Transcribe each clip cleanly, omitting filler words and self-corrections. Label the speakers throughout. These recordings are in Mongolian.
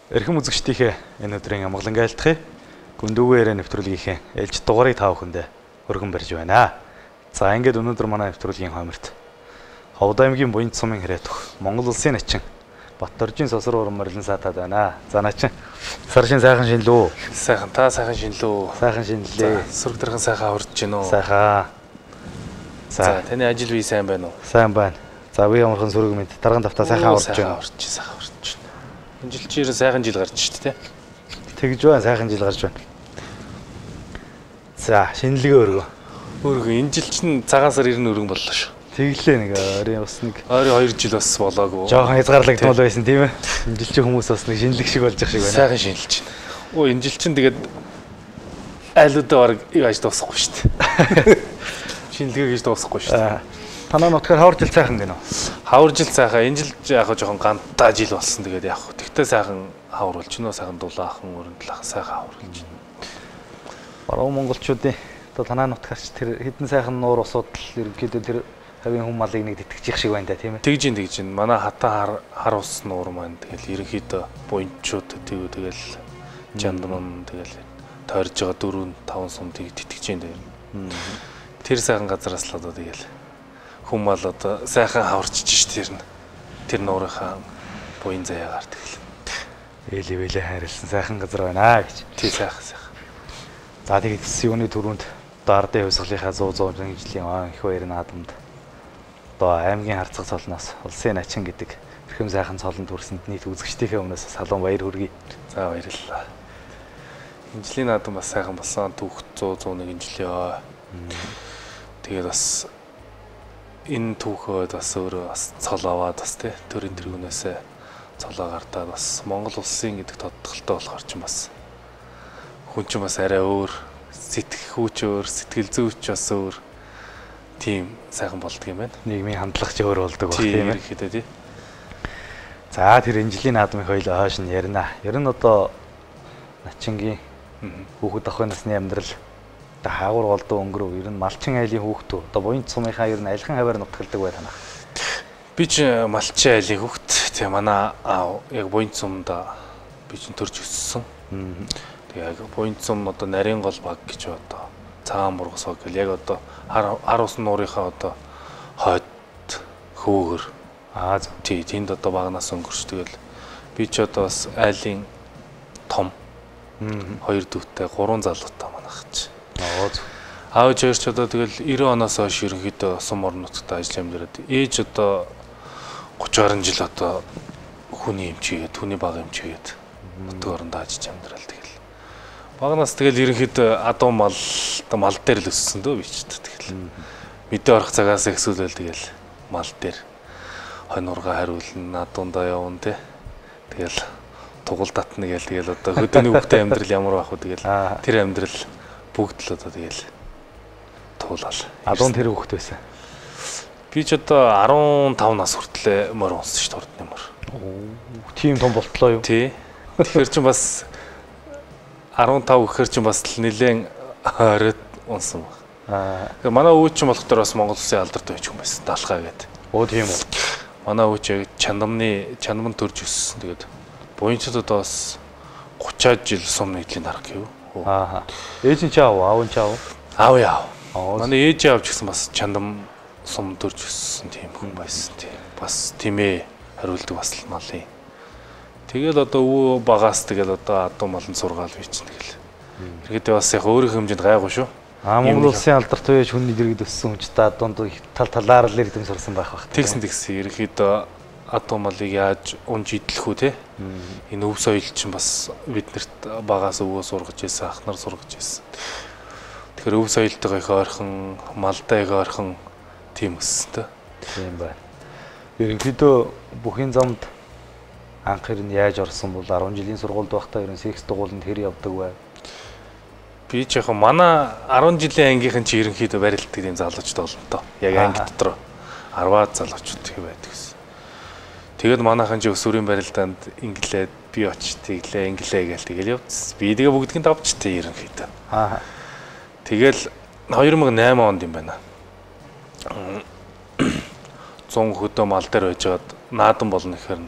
Speaker 1: Эрхэм үзэгчдийнхээ энэ өдрийн амгалан айлтгая. Гүндүүгээр нэвтрүүлгийнхээ ээлж дугаарыг та бүхэндээ өргөн барьж байна. За ингээд өнөөдөр манай нэвтрүүлгийн хойморт Ховд аймгийн Буянт сумын хэрэг Монгол улсын начин Батөржийн сосор уран морилон саатаад байна. За начин саршин сайхан шинэлүү.
Speaker 2: Сайхан та сайхан шинэлүү.
Speaker 1: Сайхан шинэлээ.
Speaker 2: Сүрэг төрхөн сайхан хурж гинөө.
Speaker 1: Сайхан.
Speaker 2: За таны ажил бие сайн байна уу?
Speaker 1: Сайн байна. За би ямархан сүрэг мэд дарган давтаа сайхан хурж байна.
Speaker 2: Сайхан хурж. Энэ жил чи сайхан жил гарч шүү дээ.
Speaker 1: Тэгж байна, сайхан жил гарч байна. За шинэлгээ өргөө.
Speaker 2: Өргөө энэ жил чинь цагаан сар 90 өргөн боллоо шүү.
Speaker 1: Тэглээ нэг ойрын бас нэг
Speaker 2: 2 жил бас болоогүй.
Speaker 1: Жохон хязгаарлагдмал байсан тийм ээ. Энэ жил чи хүмүүс бас нэг шинэлэг шиг болж ах шиг байна.
Speaker 2: Сайхан шинэлж байна. Оо энэ жил чинь тэгээд айлуудаа баг юу аж дуусахгүй шүү дээ. Шинэлгээ гэж дуусахгүй шүү дээ.
Speaker 1: Танаа нутгаар хавар жил сайхан гэнэ.
Speaker 2: Хавар жил сайхан. Энэ жил яг жоохон гантаа жил болсон. Тэгээд яг тэгтээ сайхан хавар болж гинөө, сайхан дулаахан өрөндөлах сайхан хавар болж байна.
Speaker 1: Баруун монголчуудын одоо танаа нутгаарч тэр хідэн сайхан нуур усууд ерөнхийдөө тэр хавийн хүн малыг нэг тэтгэж их шиг байна да тийм ээ.
Speaker 2: Тэгж. Манай хатан хар ус нуур маань тэгэл ерөнхийдөө буянчууд тэгэл жандман тэгэл тойрж байгаа 4-5 сумдыг тэтгэж байна. Тэр сайхан газараас л одоо тэгэл хүн мал одоо сайхан хаварчиж ш тэр нуурынхаа буян заяагаар тэгэл.
Speaker 1: Ээлээ хайрлсан сайхан газар байна гэж.
Speaker 2: Тий сайхан.
Speaker 1: За тэгээд юуны түрүүнд одоо ардын хувьсгалынхаа 100 жилийн их баяр наадамд одоо аймгийн харцаг цолноос улсын начин гэдэг эрхэм сайхан цолонд хүрсэнд нийт үзэгчдийнхээ өмнөөс салуун баяр хүргэе.
Speaker 2: За баярлалаа. Энэ жилийн наадам бас сайхан болсон. Түүх 101 жилийн. Тэгээд бас энэ түүхөөд бас өөрөө бас цол аваад бас тий төрийн тэргүүнээс цолоо гартаад бас Монгол улсын гэдэг тодтолтой болохоор ч бас хүн ч бас арай өөр сэтгэхүйч өөр сэтгэл зүйч бас өөр тийм сайхан болдго юм байна.
Speaker 1: Нийгмийн хандлага ч өөр болдог баг тийм ээ.
Speaker 2: Ихэд тий.
Speaker 1: За тэр энэ жилийн наадмын хоёул хойш нь ярина. Ер нь одоо начингийн хүүхэд ахуйн насны амьдрал хаагур голдуу өнгөрөв. Ер нь малчин айлын хүүхдүүд одоо Буянт сумынхаа ер нь айлхан хаваар нутгалдаг бай танах.
Speaker 2: Би ч малчин айлын хүүхд. Тэгээ манай аав яг Буянт сумд би ч төрж өссөн. Тэгээ яг Буянт сум одоо нарийн гол баг гэж одоо цагаан бургасоо гэл яг одоо хар ус нуурынхаа одоо хойд хөөгөр тий тэнд одоо багнаас өнгөрч тэгэл би ч одоо бас айлын том 2 дүүтэй 3 залуутай манайх. Аавч хоёр ч одоо тэгэл 90 оноос хойш ерөнхийдөө сум орон нутагт ажил амьдараад ээж одоо 30 гаруй жил одоо хүний эмчигээд түүний баг эмчигээд нутаг оронд ажиллаж амьдрал тэгэл багнаас тэгэл ерөнхийдөө адуу мал дээр л өссөн дөө би ч тэгэл мэдээ орох цагаас ихсүүлэл тэгэл мал дээр хоноргоо хариулна надундаа явна те тэгэл тугал татна гээл тэгэл одоо хөдөөний хүүхдээ амьдрал ямар байх вэ тэгэл тэр амьдрал бүгд л одоо тэгэл туулал.
Speaker 1: Адуун тэр хүүхэд байсан.
Speaker 2: Би ч одоо 15 нас хүртлээр морь унсан шүү дээ урдны морь.
Speaker 1: Тийм том болтлоо юу?
Speaker 2: Тий. Тэгэхээр ч бас 15 гэхэр ч бас нэлээд оройд унсан баг. Тэгээ манай өвч ч болохоор бас Монгол Улсын алдарт байж хүн байсан. Далхаа гэдэг.
Speaker 1: Тийм үү.
Speaker 2: Манай өвч яг чандамн төрж өссөн. Тэгээд буянчдад бас 30 жил сум нэгдлийн дарга гэв. Ээж нь ч аав нь ч аав. Аав. Манай ээж аав ч гэсэн бас чандам сум төрж өссөн тийм хүн байсан тийм. Бас тимээ хариулдаг бас л малын. Тэгэл одоо өвөө багаас тэгэл одоо адуу малын сургаал бич тэгэл. Тэгэхдээ бас яг өөрийнх хэмжээнд гайгүй шүү.
Speaker 1: Монгол Улсын алдарт үеж хүний дэргэд өссөн хүн ч та адуунд талаар л ирдэм сурсан байх бах.
Speaker 2: Тэгсэн ерөнхийдөө адуу малыг яаж унж идэлхүү те. Энэ өв соёл чинь бас биднэрт багаас өвөө сургаж ийсэн, ах нар сургаж ийсэн. Тэгэхээр өв соёлтойгоо их ойрхон, малдаа их ойрхон тийм өссөн те.
Speaker 1: Тийм байна. Ерөнхийдөө бүхийн замд анх хэрэг яаж орсон бол 10 жилийн сургуульд байхдаа ерөн секс дугууланд хэр явдаг бай.
Speaker 2: Би ч яг манай 10 жилийн ангийнхан чи ерөнхийдөө барилддаг тийм залуучд болно тоо. Яг анги дотор 10-аад залуучууд их байдаг гэсэн. Тэгээд манайхан ч өсвөрийн барилдаанд инглээд би очтыг лээ инглээ гээл явц. Би тэгээ бүгдийг давчтай ерөнхийдөө. Тэгэл 2008 онд юм байна. 100 хөдөө мал дээр байжгаад наадам болно гэхээр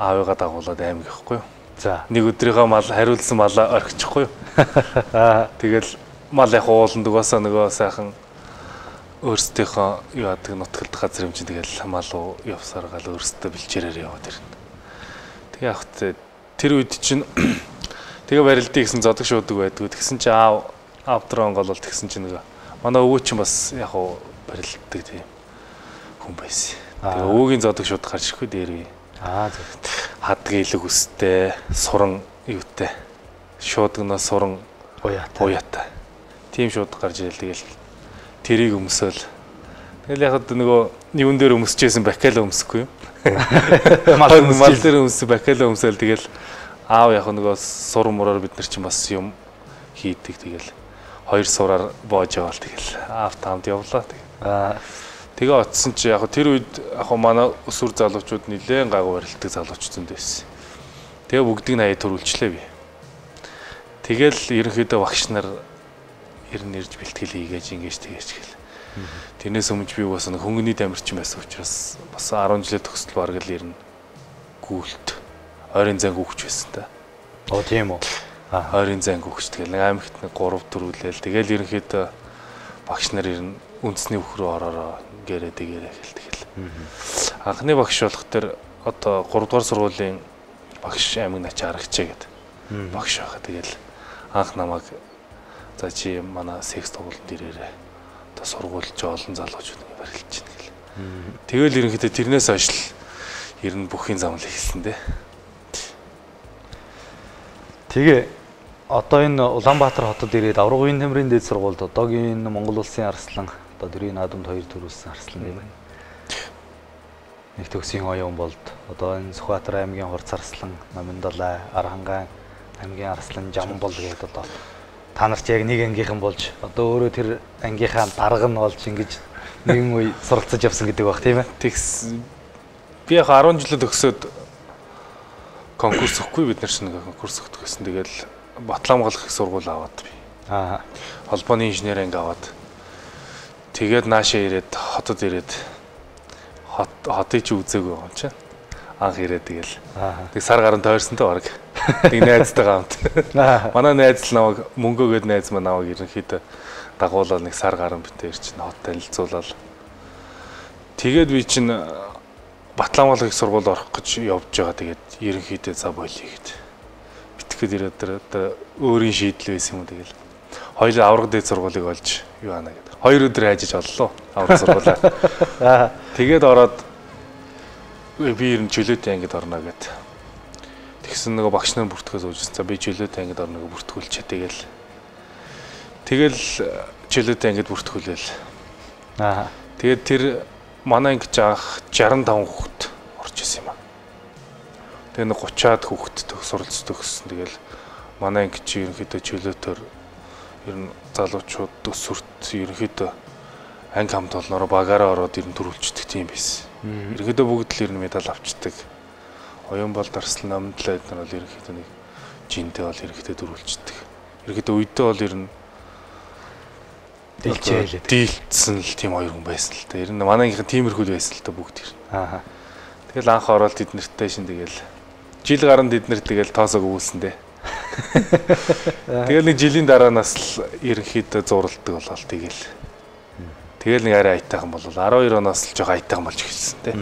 Speaker 2: аавыгаа дагуулад аймаг явахгүй юу.
Speaker 1: За.
Speaker 2: Нэг өдрийнхөө мал хариулсан малаа орхичихгүй юу. Тэгэл мал яг ууланд угаасаа нөгөө сайхан өөрсдийнхөө юу яадаг нутгалд газар юм чинь тэгэл мал уу явсаар гал өөрсдөө бэлчээрээр яваад ирнэ. Тэгээ яг тэр үед чинь тэгээ барилдыг гэсэн зодог шуудаг байдгүй. Тэгсэн чинь аавдрон гол тэгсэн чинь нөгөө манай өвөө чинь бас яг барилддаг тийм хүн байсан. Тэгээ өвөгийн зодог шууд гарч ирэхгүй дээрээ.
Speaker 1: Зөв.
Speaker 2: Хадгийн илэг үстэй, суран юутай. Шуудгнаас суран уяатай. Тийм шууд гарч ирэл тэгэл тэрийг өмсөөл. Тэгэл яг нөгөө юун дээр өмсчихсэн бакала өмсөхгүй юу? Мал дээр өмсөв бакала өмсөөл тэгэл аав яг нөгөө сур мураар бид нар чинь бас юм хийдэг тэгэл 2 сураар боож яваал тэгэл аав таамд явлаа тэгээ. Тэгээ очсон чи яг тэр үед яг манай өсвөр залуучууд нэлээд гайгүй барилдаг залуучууд байсан. Тэгээ бүгдийг 80 төрүүлчлээ би. Тэгэл ерөнхийдөө багш нар ирж бэлтгэл хийгээж ингэж тэгэж гэл. Тэрнээс өмнө би бас нэг хөнгөний тамирчин байсан учраас бас 10 жилээ төгсөл бараг л ирнэ. Гүйлт. Ойрын зан гүгч байсан та.
Speaker 1: Тийм үү.
Speaker 2: Ойрын зан гүгч тэгэл нэг аймагт нэг 3 төрүүлээл тэгэл ерөнхийдөө багш нар ирнэ. Үндэсний бүх рүү ороороо гэрээ дэгэрээ гэл тэгэл. Анхны багш болох тэр одоо 3 дугаар сургуулийн багш аймаг нач аргач гэдэг. Багш байгаа. Тэгэл анх намайг за чи манай секс тоглолтод ирээрээ. Одоо сургуульч олон залуучууд ингэ барилж байна гэл. Тэгэл ерөнхийдөө тэрнээс хойш л ер нь бүхний замл хэлсэн дээ.
Speaker 1: Тэгээ одоо энэ Улаанбаатар хотод ирээд аврагын тамирын дээд сургуульд одоогийн Монгол улсын арслан одоо дэрийн наадамд 2 төрүүлсэн арслан юм байна. Нэг төгсгийн оюун болд одоо энэ Сүхбаатар аймгийн Хурц арслан, Номиндалай, Арангаан аймгийн арслан, Жамбол гэдэг одоо та нар ч яг нэг ангийнхан болж одоо өөрөө тэр ангийнхаа дарга нь болж ингэж нэгэн үе суралцаж явсан гэдэг баг тийм ээ.
Speaker 2: Тэгс би яг 10 жилд төгсөөд конкурс өгөхгүй бид нар ч нэг конкурс өгдөг гэсэн. Тэгэл Батламгалах их сургууль аваад би. Холбооны инженер анги аваад тэгээд наашаа ирээд хотод ирээд хотыг ч үзээгүй юм чинь. Анх ирээд тэгэл. Тэг сар гарan тойрсонтой баг. Тэг найзтайгаа хамт. Манай найз л намайг мөнгөгээд найз маань намайг ерөнхийдөө дагуулаад нэг сар гарan битээр чинь хот танилцуулаад. Тэгээд би чинь Батламгалах их сургуульд орох гэж явж байгаа. Тэгээд ерөнхийдөө за болъё гэд. Битгэхэд ирээд тэр өөрийн шийдэл байсан юм тэгэл. Хоёул авраг дээд сургуулийг олж юу аана гэдэг. 2 өдөр хайжиж оллоо авраг сургуулаа. Тэгээд ороод би ер нь чөлөөтэй ангид орно гэд. Тэгсэн нөгөө багш нар бүртгэж суужсэн. За би чөлөөтэй ангид орно гэж бүртгүүлчээ тэгэл. Тэгэл чөлөөтэй ангид бүртгүүлээл. Тэгээд тэр манай ангиж анх 65 хүүхэд орж исэн юм аа. Тэгээ нэг 30-аад хүүхэд суралц төгссөн. Тэгэл манай ангиж ерөнхийдөө чөлөөтөр ер нь залуучууд өсвөрт ерөнхийдөө анги хамт олноор багаараа ороод ер нь төрүүлждэг тийм байсан. Ерөнхийдөө бүгд л ер нь медаль авчдаг. Оюун болд арслан Номиндлай эдгээр бол ерөнхийдөө нэг жинтэй бол ерөнхийдөө төрүүлждэг. Ерөнхийдөө үедээ бол ер нь дийлцсэн л тийм хоёр хүн байсан л та. Ер нь манай ангийнхан тиймэрхүү байсан л та бүгд ер нь. Тэгэл анх ороод эднэртэй шин тэгэл жил гаранд эднэр тэгэл тоосоо өгүүлсэн дээ. Тэгэл нэг жилийн дараанаас л ерөнхийдөө зуралдаг болол тэгэл. Тэгэл нэг арай айтайхан болол 12 оноос л жоо айтайхан болж эхэлсэн дээ.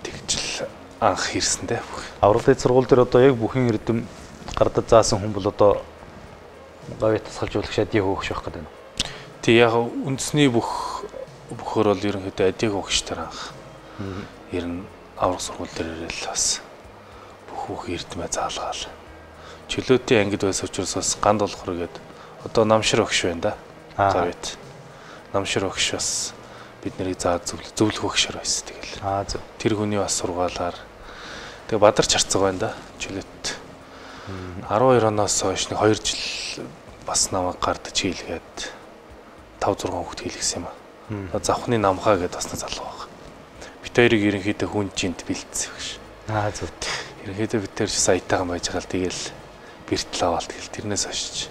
Speaker 2: Тэгж л анх ирсэн дээ.
Speaker 1: Аврал дээд сургууль дээр одоо яг бүхэн эрдэм гардад заасан хүн бол одоо гавь тасгалжуулагч адийг хөөгч байх гэдэг нь.
Speaker 2: Тэг яг үндэсний бүхөр бол ерөнхийдөө адийг хөөгч төр анх. Ер нь аврах сургууль дээр ирэл бас бүх эрдэмэ заалгаал. Чөлөөтэй ангид байсан учраас бас ганд болохоор гээд одоо намшир өгш байна да. Завьд. Намшир өгш бас бид нарыг заа зөвлөх өгшөр байсан тэгэл.
Speaker 1: Зөв.
Speaker 2: Тэр хүний бас сургаалаар тэгээ бадарч харцаг байна да. Чөлөөт. 12 оноос хойш нэг 2 жил бас намайг гардаж хийлгээд 5 6 хүүхэд хийлгэсэн юм аа. Завхны намхаа гэдээ бас нэг залуу баг. Бид хоёрыг ерөнхийдөө хүн жинт бэлдсэн багш.
Speaker 1: Зөв.
Speaker 2: Ерөнхийдөө бид тэр саятайхан байж байгаа л тэгэл бэртэл аваад тэгэл тэрнээс хойш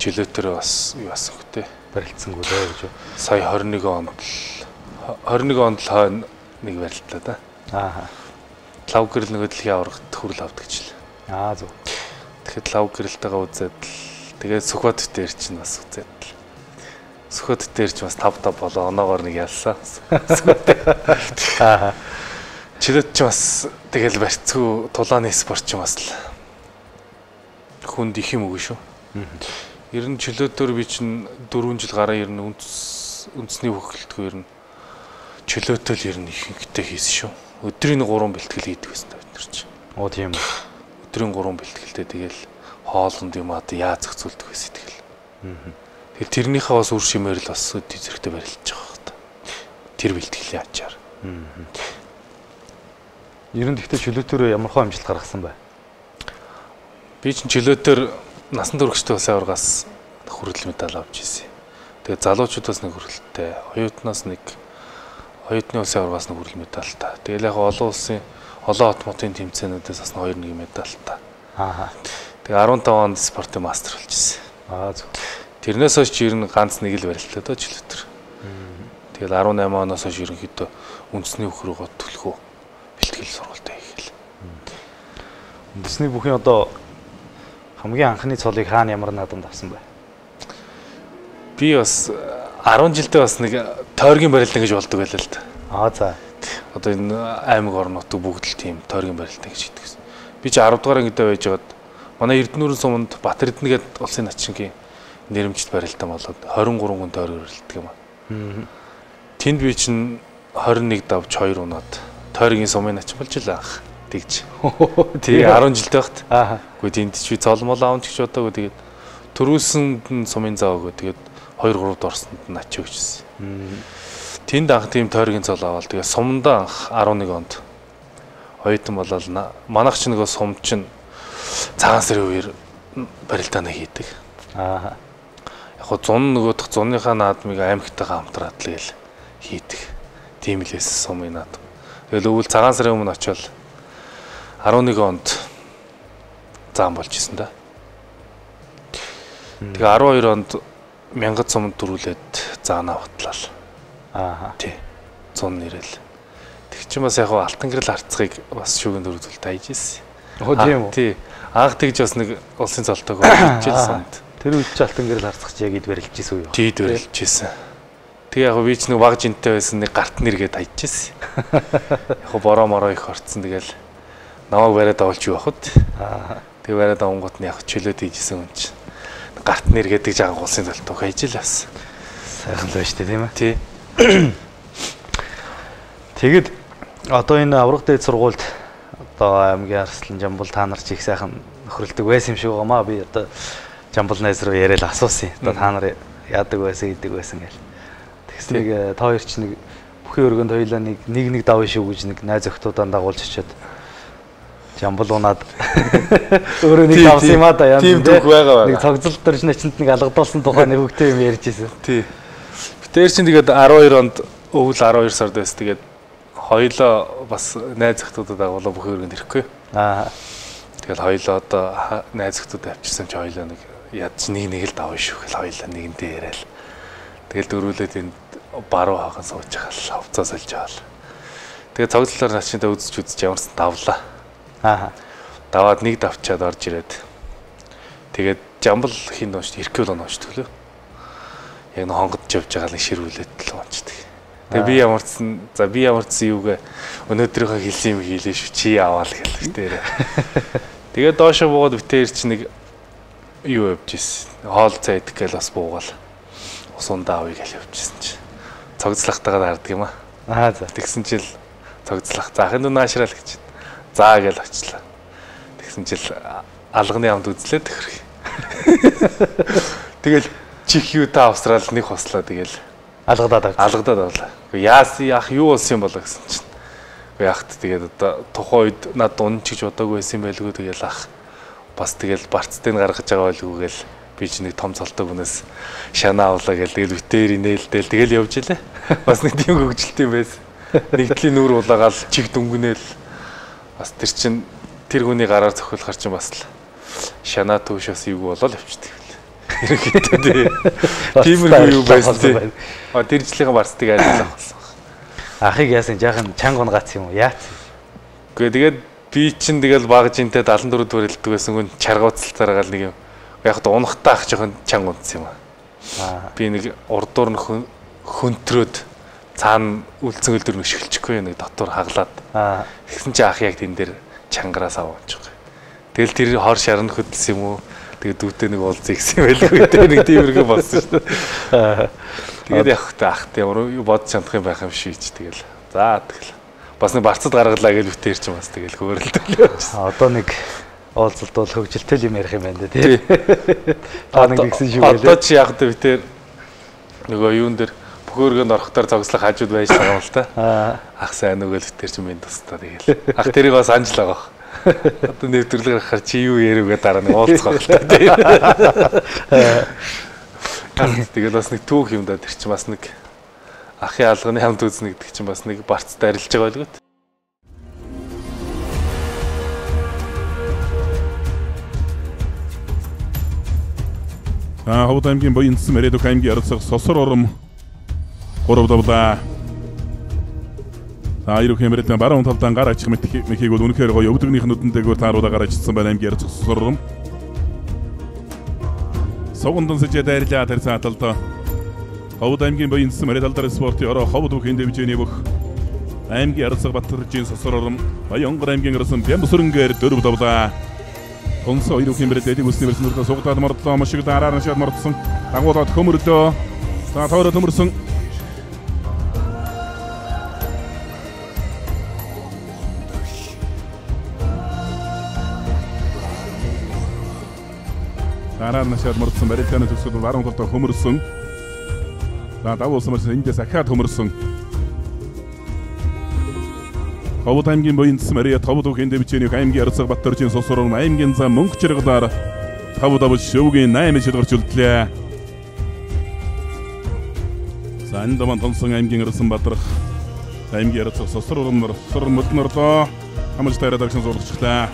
Speaker 2: чөлөөтөр бас юу басан хөтэй
Speaker 1: барилцсангүй дээ гэж.
Speaker 2: Сая 21 онд л хойно нэг барилтлаа да. лав гэрэл нөгөө дэлхийн аврагт хүрэл авдаг гэж л.
Speaker 1: Зөв.
Speaker 2: Тэгэхэд лав гэрэлтэйгээ үзээд тэгээд Сүхбат дээр чинь бас үзээд л. Сүхбат дээр ч бас 5 болоо оноогоор нэг ялсан. Чилээд ч бас тэгэл барьцгүй тулааны спорт ч юм бас л хүнд их юм үгүй шүү. Ер нь чөлөөтөр би чинь 4 жил гараа ер нь үндэсний хөвгөлтгөө ер нь чөлөөтөл ер нь их ихтэй хийсэн шүү. Өдрийн 3 бэлтгэл хийдэг байсан бид нар чинь.
Speaker 1: Тийм үү.
Speaker 2: Өдрийн 3 бэлтгэлтэй тэгэл хоолнд юм аа яаж зохицуулдаг байсан тэгэл. Тэгэл тэрнийхээ бас үр шимээр л бас өд зэрэгтэй барилж байгаа хэрэг. Тэр бэлтгэлийн ачаар.
Speaker 1: Ер нь гэхдээ чөлөөтөр ямар хөө амжилт гаргасан бай?
Speaker 2: Би чинь чөлөөтөр насан туршидтын улсын аваргаас хүрээлэн медаль авч ирсэн. Тэгээ залуучуудаас нэг хүрээлттэй, оюутнаас нэг оюутны улсын аваргаас нэг хүрээлэн медальтай. Тэгэл яг олон улсын олон хотмотын тэмцээнүүдээс бас 2-1 медальтай. Тэгээ 15 онд спортын мастер болж ирсэн.
Speaker 1: Зөв.
Speaker 2: Тэрнээс хойш ер нь ганц нэг л барилтаа доо чөлөөтөр. Тэгэл 18 оноос хойш ерөнхийдөө үндэсний бүх рүү төлхөө бэлтгэл сургалтаа хийгээл.
Speaker 1: Үндэсний бүхийн одоо хамгийн анхны цолыг хаана ямар наадамд авсан бэ?
Speaker 2: Би бас 10 жилдээ бас нэг тойргийн барилдан гэж болдог байлаа л да.
Speaker 1: За.
Speaker 2: Одоо энэ аймаг орнуудыг бүгд л тийм тойргийн барилдан гэж хийдэг гэсэн. Би чи 10 дугаар ангидаа байжгаад манай Эрдэнэрийн суманд Батэр эднэгээд улсын начингийн нэрмжит барилдан болоод 23 хүн тойрог барилдаг юм аа. Тэнд би чинь 21 давж 2 унаад тойргийн сумын начин болж илаа ах. Тэгж. Тэгээ 10 жилдээ багт. Гэхдээ тэнд чи цолмол аавч гэж бодоагүй тэгээд төрүүлсэнд сумын заа өгөө тэгээд 2-3 дорсонд нач өгчсэн. Тэнд анх тийм тойргийн цол аваад тэгээд сумдаа анх 11 онд оюутан болол манайх ч нөгөө сум чинь цагаан сарын үеэр барилдааны хийдэг. Яг хоо зун нөгөөх зунныхаа наадмыг аймагтайгаа хамтраад л гээл хийдэг. Тийм л эс сумын наадам. Тэгэл өвөл цагаан сарын өмнө очивол 11 онд зам болж исэн да. Тэгээ 12 онд мянгат сумд дөрүүлээд заанаа батлаа. Тий. 100 нэрэл. Тэг чи бас яг алтан гэрэл харцгийг бас шүүгэн дөрвөлт хайж ирсэн.
Speaker 1: Тийм үү?
Speaker 2: Тий. Анх тэгж бас нэг улсын цолтойг хичээлсэн.
Speaker 1: Тэр үед ч алтан гэрэл харцгач яг ид барилж ирсэн үү?
Speaker 2: Тий, барилж ирсэн. Тэг яг би ч нэг баг жинтэй байсан нэг гарт нэргээд хайж ирсэн. Яг бороо мороо их орцсон тэгэл намайг бариад авалч юу бахад. Тэг бариад авангууд нь яг чөлөөд хийжсэн юм чи. Гарт нэргээд гэж ага улсын цолтойг хайж л бас.
Speaker 1: Сайхан л байж тээ тийм ээ.
Speaker 2: Тий.
Speaker 1: Тэгэд одоо энэ авраг дээд сургуульд одоо аймгийн Арслан Жамбал та нар ч их сайхан нөхрөлдөг байсан юм шиг байгаамаа. Би одоо Жамбал найз руу яриад асуусан. Одоо та нар яадаг байсан, идэг байсан гэл. Тэгс нэг та хоёр ч нэг бүхий өргөнд хоёлаа нэг давын шүү гэж нэг найз охтуудаа дагуулж очиод Жамбал унаад өөрөө нэг давсан юм да яа.
Speaker 2: Тийм түүх байгаа.
Speaker 1: Нэг цогцол дөрж начинд нэг алгадуулсан тухайн нэг хөвгтэй юм ярьж ирсэн.
Speaker 2: Тий. Тэр чинь тэгээд 12 онд өвөл 12 сард байс тэгээд хоёлоо бас найз охтуудад агуулаа бүхий өргөнд ирэхгүй. Тэгэл хоёлоо одоо найз охтууд авчирсан чи хоёлоо нэг ядч нэг л давна шүү гэл хоёлоо нэгэнтэй яриад. Тэгэл дөрүүлээд энд баруун хахан сууж хахал хувцас олж авал. Тэгээд цогцлоор начинтаа үзэж ямарсан давлаа. Даваад нэг давчаад орж ирээд. Тэгээд Жамбал хин доонч Иркүүл оноож төглөө. Яг нэг хонгодж явж байгаа нэг ширүүлээд л унцдаг. Тэгээ би ямарчсан юуг өнөөдрийнхөө хэлсэн юм хийлээ шүү чи аваал гэл битээр. Тэгээ доошо буугаад битээр чи нэг юу явж ирсэн. Хоол цай идэх гээл бас буугаал. Ус ундаа авъя гэж явжсэн чи. Цогцлахтайгаа дарддаг юм аа. За тэгсэн чил цогцлах. Заахын дүү наашраал гэж. Заа гээл очлаа. Тэгсэн чил алганы амд үзлээ төхрөх. Тэгэл чих юу та австрал нэг хослоо тэгэл алгадаад авлаа. Яасын ах юу болсон юм болоо гэсэн чинь. Яахт тэгээд одоо тухайн үед над унж гэж бодоогүй байсан юм байлгүй тэгэл ах бас тэгэл барцтай нь гаргаж байгаа байлгүйгээл би ч нэг том цолтой хүнээс шанаа авлаа гэл тэгэл битээр нээлтэл тэгэл явж илээ. Бас нэг тийм хөвгөлт юм байсан. Нэгдлийн нүур улаагаал чих дүнгнээл бас тэр чин тэр хүний гараар цохиулахар чинь бас л шанаа түүш бас юу болол явчихдаг. Ерөнхийдөө тиймэрхүү юу байсан тий. Тэр жилийн барцтыг айлгуулах болсон.
Speaker 1: Ахыг яасан жаахан чанга унгац юм уу? Яац.
Speaker 2: Гэхдээ тэгээд би чинь тэгэл баг жинтэй 74 дугаар хэлдэг байсан хүн чаргууцалтаараа гал нэг юм. Яг та унахтаа ах жоохон чанга унтсан юм аа. Би нэг урдуур нь хөнтрөөд цаана үлдсэн хөлдөр нэг шилчихгүй нэг дотор хаглаад. Тэгсэн чи ах яг тэн дээр чангараас аваачих. Тэгэл тэр хор шарн хөдөлсөн юм уу? Тэгээд дүүтэй нэг уулзъя гэсэн байлгүй дээ. Нэг тиймэрхүү болсон шүү дээ. Тэгээд явах та ахтай ямар бодож чадах юм байх юм шиг ч тэгэл. За тэгэл. Бас нэг барцад гаргалаа гэж бүтээр чинь бас тэгэл хөөрөлдөлөө. Одоо нэг уулзалт бол хөгжилтэй юм ярих юм байна дээ тий. Та нэг гисэн шиг байлаа. Одоо чи яг тэ бүтээр нөгөө юун дээр бөхөөргөнд орохтоор зогслох хажууд байж байгаа юм л та. Ах сайн нөгөө л бүтээр чинь минь тустай тэгэл. Ах тэрийг бас анжлаа. Одоо нэвтрүүлэг гарахаар чи юу ярив гэдэг дараа нэг уулзах байх л та тий. Тэгээд бас нэг түүх юм да тэр чинь бас нэг ахын алганы хамт үзнэ гэдэг чинь бас нэг барцтай арилж байгаа байлгүй.
Speaker 3: Ховд аймгийн Буянтсан Мэрээдүх аймгийн Арцах Сосор ором 3 давлаа. Ирэх хэмрэлт баруун талдан гар ачих мэхийг бол үнэхээр гоё өвдөгнийх нүдэн дээгүүр тааруулаа гар ачсан байна аймгийн Арцах Сосор ором. Согондон сэжээ дайрлаа тэр цааталд Ховд аймгийн Буянтсан Мэрээд алдар спортын ороо Ховд бүхэн дэвжээний бүх аймгийн Арцах Батэржийн Сосор ором Баянгар аймгийн Арсан Бямбсүрэнгээр 4 давлаа. Консо ирэх хэмрэлт эдэг үсний бэлснүүдээ сугатаад мордлоо машиг дараар нь шаад мордсон. Дагуулаад хөмөрлөө. За тоороо төмөрсөн. Дараар нь шаад мордсон. Барилтаны төсөд баруун талд хөмөрсөн. За дагуулсан мөрсөн эндээс ахаад хөмөрсөн. Ховд аймгийн Буянтсан Мэрээд Ховд бүхэн дэвжээний аймгийн Арцах Батэржийн Сосор ором аймгийн зам мөнгө чиргалаар 5 давж шөвгийн 8 шилгэрч үлдлээ. Сандаман тонсон аймгийн Арсан Батрах аймгийн Арцах Сосор ором сор мөднөрлөө хамж таараа дагшин зурагчлаа.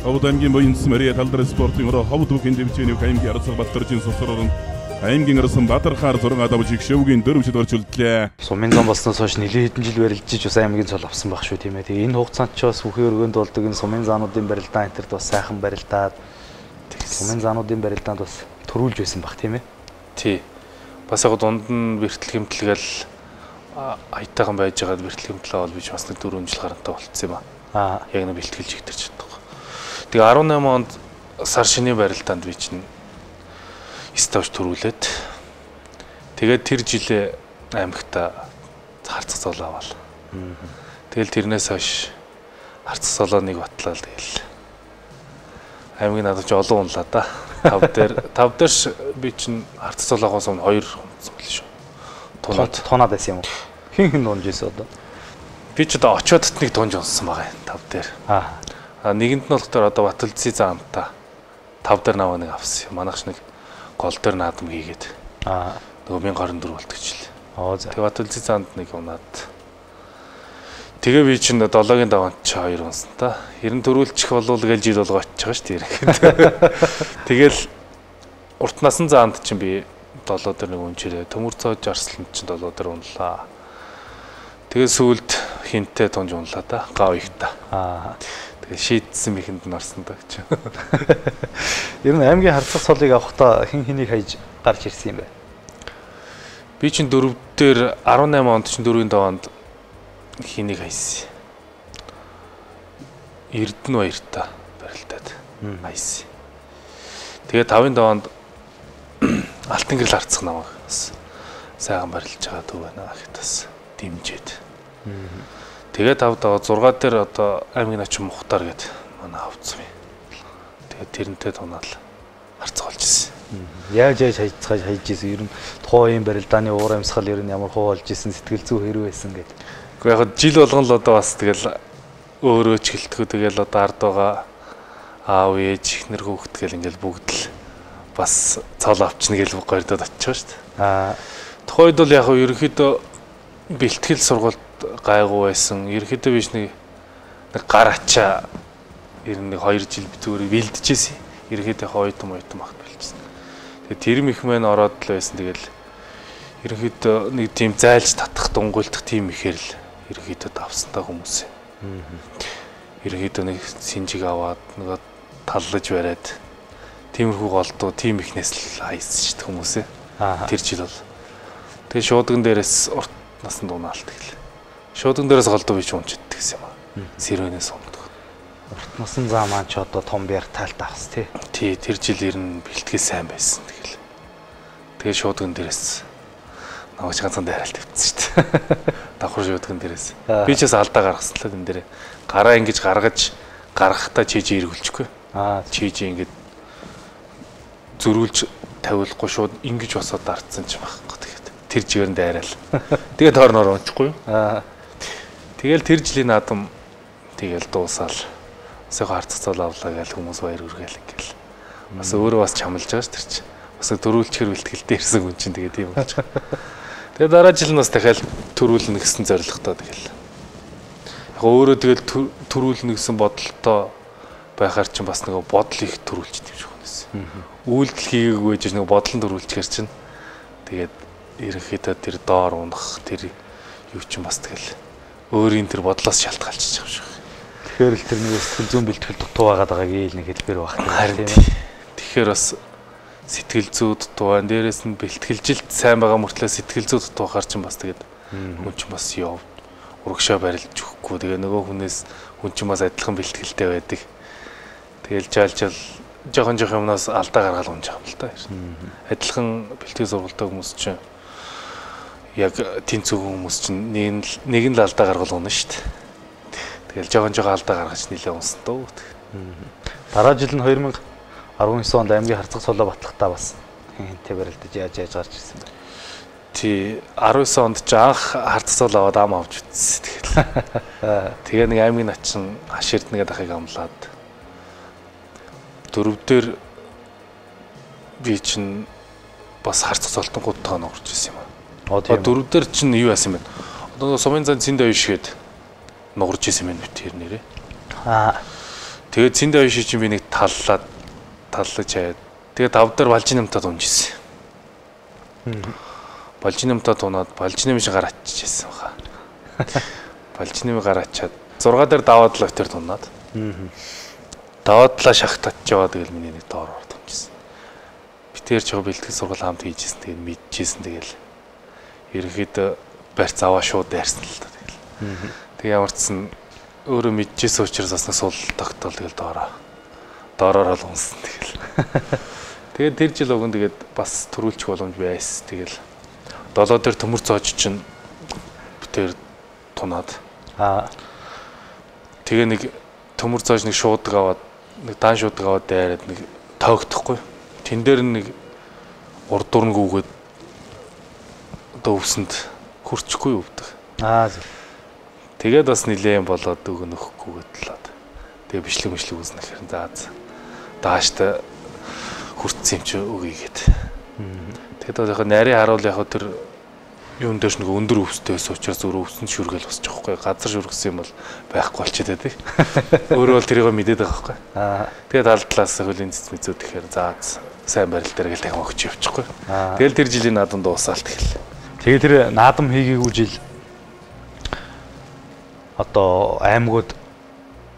Speaker 3: Ховд аймгийн Буянтсан Мэрээд алдар спортын ороо Ховд бүхэн дэвжээний аймгийн Арцах Батэржийн Сосор ором аймгийн Арсан Батархаар 6 давж шөвгийн 4 шилгэрч үлдлээ.
Speaker 1: Сумын зам болсноос хойш нэлээд хэдэн жил барилжиж бас аймгийн цол авсан байх шүү тийм ээ. Тэгээ энэ хугацаанд ч бас бүхэн өргөнд болдог энэ сумын заануудын барилдаан энтерд бас сайхан барилдаад сумын заануудын барилдаанд бас төрүүлж байсан баг тийм ээ. Тий. Бас яг дунд нь бэртэл хэмтлгээл аятайхан байж байгаад бэртэл хэмтлээ бол бич бас нэг 4 жил гарантай болцсон юм аа. Яг нэг бэлтгэлж игдэрч чаддаг. Тэгээ 18 онд сар шинийн барилдаанд би чинь ставж төрүүлээд тэгээд тэр жилээ аймагта харцах зол аваад. Тэгэл тэрнээс хойш харцах золоо нэг батлаа л тэгэл. Аймгийн надад ч олон унлаа да. 5 дээр би чинь харцах золоогоос өмнө 2 унцсан байл шүү. Тунаад байсан юм уу? Хин унж ийсэн одоо. Би ч одоо очиодт нэг тунж унссан байгаа юм 5 дээр. Нэгэнд нь болохоор одоо Баталцын заамтаа 5 дээр наваа нэг авсан юм. Манайш нэг гол дээр наадам хийгээд нөгөө 1024 болтгочлээ. Тэгээ Баталцын заамд нэг унаад. Тэгээ би чинь 7-гийн даваанд ч 2 унсан та. Ер нь төрүүлчих болов гэж жил болго очиж байгаа шүү дээ. Тэгэл урт насан заанд чинь би 7 дээр нэг унжирээ. Төмөр цоож арслан чинь 7 дээр унлаа. Тэгээ сүүлд хинтээ тунж унлаа та. Гав ихта. Тэгээ шийдсэн мэхэнд нь орсон да гэж. Ер нь аймгийн харцах цолыг авахдаа хин хэнийг хайж гарч ирсэн юм бэ? Би чинь 4 дээр 18 онд чинь 4-ийн даваанд хэнийг хайсан. Эрдэнэ баяртаа барилдаад хайсан. Тэгээ 5-ын даваанд Алтан гэрэл харцах намайг бас сайхан барилж байгаа төв байна гэхэд бас дэмжээд. Тэгээ 5 даваа 6 дээр одоо аймгийн начин Мухтар гээд манай авцсан юм. Тэгээ тэрнтэй тунаал харцах болж ирсэн. Яаж хайж ирсэн ер нь тухайн барилдааны уур амьсгал ер нь ямар хуу болж ирсэн сэтгэл зүй хэрэг байсан гэдэг. Гэхдээ яг жил болгон л одоо бас тэгэл өөрөө ч гэлтгүү тэгэл одоо ард байгаа аав ээж ихнэр хүүхэд гэл ингээл бүгд л бас цол авчна гэл гойрдод очиж байгаа шүү дээ. Тухайд бол яг ерөнхийдөө бэлтгэл сургалт гайгүй байсан. Ерөнхийдөө биш нэг гар ачаа ер нь 2 жил битүүрийг бэлдэжсэн. Ерөнхийдөө ойтом багт бэлжсэн. Тэгээ тэр их мэн ороод л байсан. Тэгэл ерөнхийдөө нэг тийм зайлж татах дунгуйлдах тийм ихээр л ерөнхийдөө давсантай хүмүүс.
Speaker 2: Ерөнхийдөө нэг синжиг аваад нөгөө таллаж бариад тиймэрхүү голдуу тим ихнээс л хайсан шүү дээ хүмүүсээ. Тэр жил бол. Тэгээ шуудган дээрээс урт насанд унаалт гэл. Шуудган дээрээс голдуу бич унчдаг гэсэн юм аа. Сэрвэнээс ундаг.
Speaker 1: Урт насан зам маань ч одоо том биар таалт авс тий.
Speaker 2: Тий, тэр жил ер нь бэлтгэл сайн байсан тэгэл. Тэгээ шуудган дээрээс намайг ганцхан дайралт тавьчихсан шүү дээ. Давхар шуудган дээрээс. Би ч бас алдаа гаргасан л энэ дээр. Гараа ингэж гаргаж гаргахтаа чийж эргүүлчихгүй. Чийж ингэж зөрүүлж тавиулахгүй шууд ингэж босоод дартсан ч байхгүй тэгээд тэр жигээр нь дайраал. Тэгээд хоорноор унчихгүй юу? Тэгэл тэр жилийн наадам тэгэл дуусаал. Өсөөхөө харццал авлаа гээл хүмүүс баяр хүргээл ингээл. Бас өөрөө бас чамлж байгаа ш тэр чинь. Бас төрүүлчихэр бэлтгэлтэй ирсэн хүн чинь тэгээд тийм болж байгаа. Тэгээд дараа жил нь бас дахиад төрүүлнэ гэсэн зорилготой тэгэл. Яг өөрөө тэгэл төрүүлнэ гэсэн бодолтой байхаар чинь бас нэг бодол их төрүүлж дивж байгаа. Үйлдэл хийгээгүй байж нэг бодлон төрүүлчихэр чинь тэгээд ерөнхийдөө тэр доор унах тэр юу ч юм бас тэгэл өөрийн тэр бодлоос шалтгаалж байгаа юм шиг.
Speaker 1: Тэгэхээр л тэр нэг сэтгэл зүйн бэлтгэл дутуу байгаад байгааг ил нэг хэлбэр баг.
Speaker 2: Харин тэгэхээр бас сэтгэл зүй дутуу байна. Дээрээс нь бэлтгэлжилт сайн байгаа мөртлөө сэтгэл зүй дутуу байхаар чинь бас тэгээд хүн чинь бас яв урагшаа барилж өгөхгүй. Тэгээ нөгөө хүнээс хүн чинь бас адилхан бэлтгэлтэй байдаг. Тэгэл жаалжал жоохон юмнаас алдаа гаргаад унж байгаа юм л та. Адилхан бэлтгэл сургалтаа хүмүүс чинь яг тэнцүү хүмүүс чинь нэг нь л алдаа гаргал унаа шүү дээ. Тэгэл жоохон алдаа гаргаж нилээ унсан дөө.
Speaker 1: Дараа жил нь 2019 онд аймгийн харцаг цолоо батлахтаа бас хинтээ барилдаж яаж гарч ирсэн бэ?
Speaker 2: Тий 19 онд ч анх харцаг цол аваад ам авч үзсэн. Тэгээ нэг аймгийн начин хаширд нэгэд ахыг амлаад дөрөвдөр би чинь бас харцаг цолтон гудтаа нуурч ирсэн юм аа. Дөрөвдөр чинь юу яасан бэ? Одоо сумын зан цэнд авишгээд нуурж ирсэн юм байна тэр нэрээ. Тэгээд цэнд авиш чинь би нэг таллаж хаяад тэгээд давдар балжинамтад унжсэн. Балжинамтад унаад балжинам шиг гар аччихсан баха. Балжинам гар ачаад 6 дээр даваад л тэр тунаад. Даваадлаа шахтаж яваа тэгэл миний нэг доор орд унжсэн. Би тэр чиг бэлтгэл сургал хамт хийжсэн тэгээд мэдчихсэн тэгэл ерөнхийдөө барьц аваа шууд дайрсан л та тэгэл. Тэг ямар ч сан өөрөө мэдчихсэн учраас бас нэг сул тогтоол тэгэл доороор л унсан тэгэл. Тэгээд тэр жил өгөн тэгээд бас төрүүлчих боломж байсан. Тэгэл долоо дээр төмөр цоож чинь битэр тунаад. Тэгээ нэг төмөр цоож нэг шуудаг аваад нэг дан шуудаг аваад дайраад нэг тоогдохгүй. Тэн дээр нэг урд дурнгүйгээд одоо өвсөнд хурцхгүй өвдөг. Тэгээд бас нилээн болоод өгнөхгүйгээд талаад. Тэгээ бичлэг үзнэ гэхээр заа. Дааштай хүртсэн юм чи өгийгээд. Тэгээд яг нарийн харуул яг тэр юун дээрш нэг өндөр өвстэй байсан учраас өөрөө өвсөн шүргээл босч байгаа байхгүй. Газар шүргсэн юм бол байхгүй болчиход байдаг. Өөрөө бол тэрийг мэдээд байгаа байхгүй. Тэгээд аль талаас хөлийн цэцмэзүүд тэгэхээр заа сайн барил дээр гэл дахин өгч явчихгүй. Тэгэл тэр жилийн наадам дуусаалт гэл.
Speaker 1: Тэгээ тэр наадам хийгээгүй жил одоо аймагуд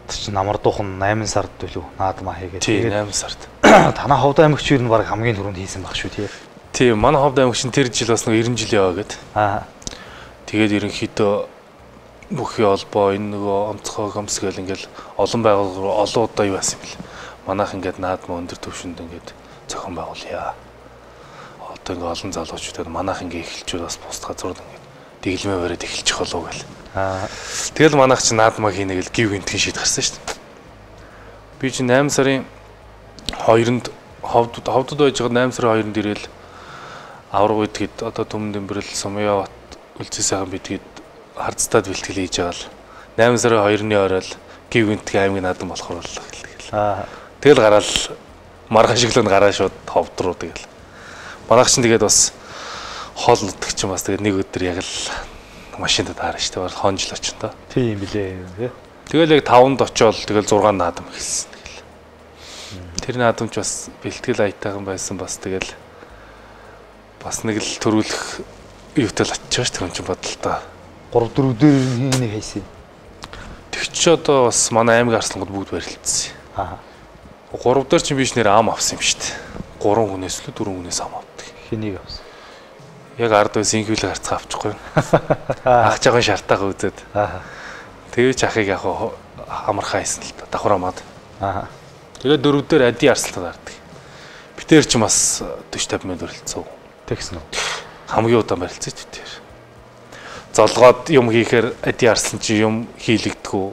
Speaker 1: чи намар дуухан 8 сард төлөв наадмаа хийгээд.
Speaker 2: Тэгээд 8 сард.
Speaker 1: Танаа ховд аймагч юу н баг хамгийн түрүүнд хийсэн баг шүү тий.
Speaker 2: Тийм манай ховд аймагч тэр жил бас нэг 90 жил яваа гээд. Тэгээд ерөнхийдөө бүхий холбоо энэ нөгөө онцгой хөмсгөл ингээл олон байгууллага олон удаа юу яасан юм бэл. Манайх ингээд наадмаа өндөр түвшинд ингээд зохион байгуулъя. Одоо ингээд олон залуучуудад манайх ингээд эхэлчүүд бас бус газрууд ингээд дэглэмээ бариад эхэлчих болов гэл. Тэгэл манайх чи наадмаа хийнэ гэл гів гинтхэн шийд гарсан шүү дээ. Би чи 8 сарын 2-нд ховдод байж байгаа 8 сарын 2-нд ирээл авраг үйдэгэд одоо Түмэн Дэмбэрэл Сумьяават үлцээ сайхан бидгээд хардцтаад бэлтгэл хийж байгаа л 8 сарын 2-ны орой гів гинтхэн аймгийн наадам болохоор боллоо гэл. Тэгэл гараал маргаан шиглэн гараа шууд ховд руу тэгэл. Манайх чинь тэгээд бас хоол нутг чинь бас тэгээд нэг өдөр яг л машинд таарна шүү дээ. Хонжил очин та.
Speaker 1: Тийм билээ.
Speaker 2: Тэгэл яг 5-нд очиод тэгэл 6 наадам хэлсэн. Тэгэл. Тэр наадамч бас бэлтгэл аятайхан байсан бас тэгэл бас нэг л төрүүлэх юутай л очиж шүү дээ хүн чинь бодолтой.
Speaker 1: 3-4 дээр хийнэ хийсэн.
Speaker 2: Тэг чи одоо бас манай аймаг арслангууд бүгд барилдсан.
Speaker 1: Аа.
Speaker 2: 3 дээр чинь биш нэр ам авсан юм шүү дээ. 3 хүнээс л 4 хүнээс ам авдаг.
Speaker 1: Хэнийг авсан?
Speaker 2: Яг ард үс инхүүл гарцгаа авчихгүй. Ах жаахан шартаагаа үзээд.
Speaker 1: Аа.
Speaker 2: Тэгэж ахыг яг хамархаа хийсэн л да. Давхар амаад.
Speaker 1: Аа.
Speaker 2: Тэгээд 4 дээр ади арслаад ардаг. Битэр ч бас 40-50 минут өрөлдсөн.
Speaker 1: Тэгсэн үү?
Speaker 2: Хамгийн удаан барилцсан ч битэр. Золгоод юм хийхээр ади арслан чи юм хийлэгдэхүү.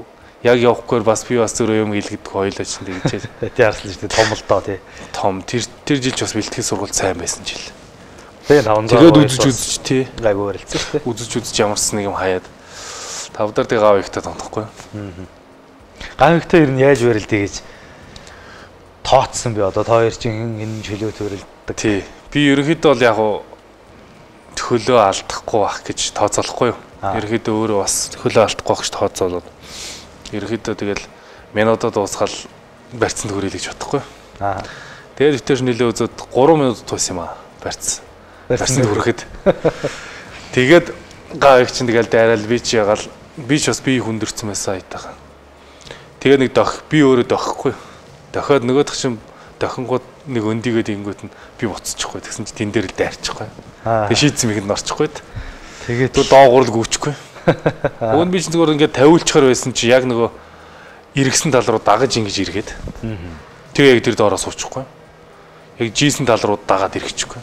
Speaker 2: Яг явахгүй бас би бас зөрөө юм хийлгэдэг хоёлоо ч тэгжээ.
Speaker 1: Ади арслан шүү дээ том л доо тий.
Speaker 2: Том тэр жил ч бас бэлтгэл сургалт сайн байсан жил.
Speaker 1: Тэгээд 500.
Speaker 2: Тэгээд үзэж тий.
Speaker 1: Гайгүй барилцсан шүү дээ.
Speaker 2: Үзэж ямарсан нэг юм хаяад 5 дээр тэг гав ихтэй тонхгүй.
Speaker 1: Гавигтай ер нь яаж барилдъя гэж тооцсон би одоо та хоёр чинь энэ чөлөө төрөлддөг.
Speaker 2: Тий. Би ерөнхийдөө бол яг хөлөө алдахгүй байх гэж тооцоолохгүй юу. Ерөнхийдөө өөрөө бас хөлөө алдахгүй байх гэж тооцоолоод ерөнхийдөө тэгэл минутад дуусгаал барьцанд хүрээлээ гэж бодохгүй.
Speaker 1: Аа.
Speaker 2: Тэгээд өвтөр нөлөө үзээд 3 минут туус юм аа барьцсан. Барьцанд хүрэхэд. Тэгээд гавиг чинь тэгэл дайраал би ч ягаал би ч бас би хүндэрсэн байсан айтайхан. Тэгээ нэг би өөрөө дохихгүй. Дохиод нөгөөх чинь дохингууд нэг өндийгээд ингүүт нь би буцчихгүй. Тэгсэн чи тэн дээр л дайрчихгүй. Тэгээ шийдсэн мэгэнд орчихгүй. Тэгээд доогуур л гүйчихгүй. Уг нь би чинь зүгээр ингээд тавиулчихаар байсан чи яг нөгөө иргсэн тал руу дагаж ингэж иргээд. Тэгээ яг тэр доороо суучихгүй. Яг жийсэн тал руу дагаад ирэхчихгүй.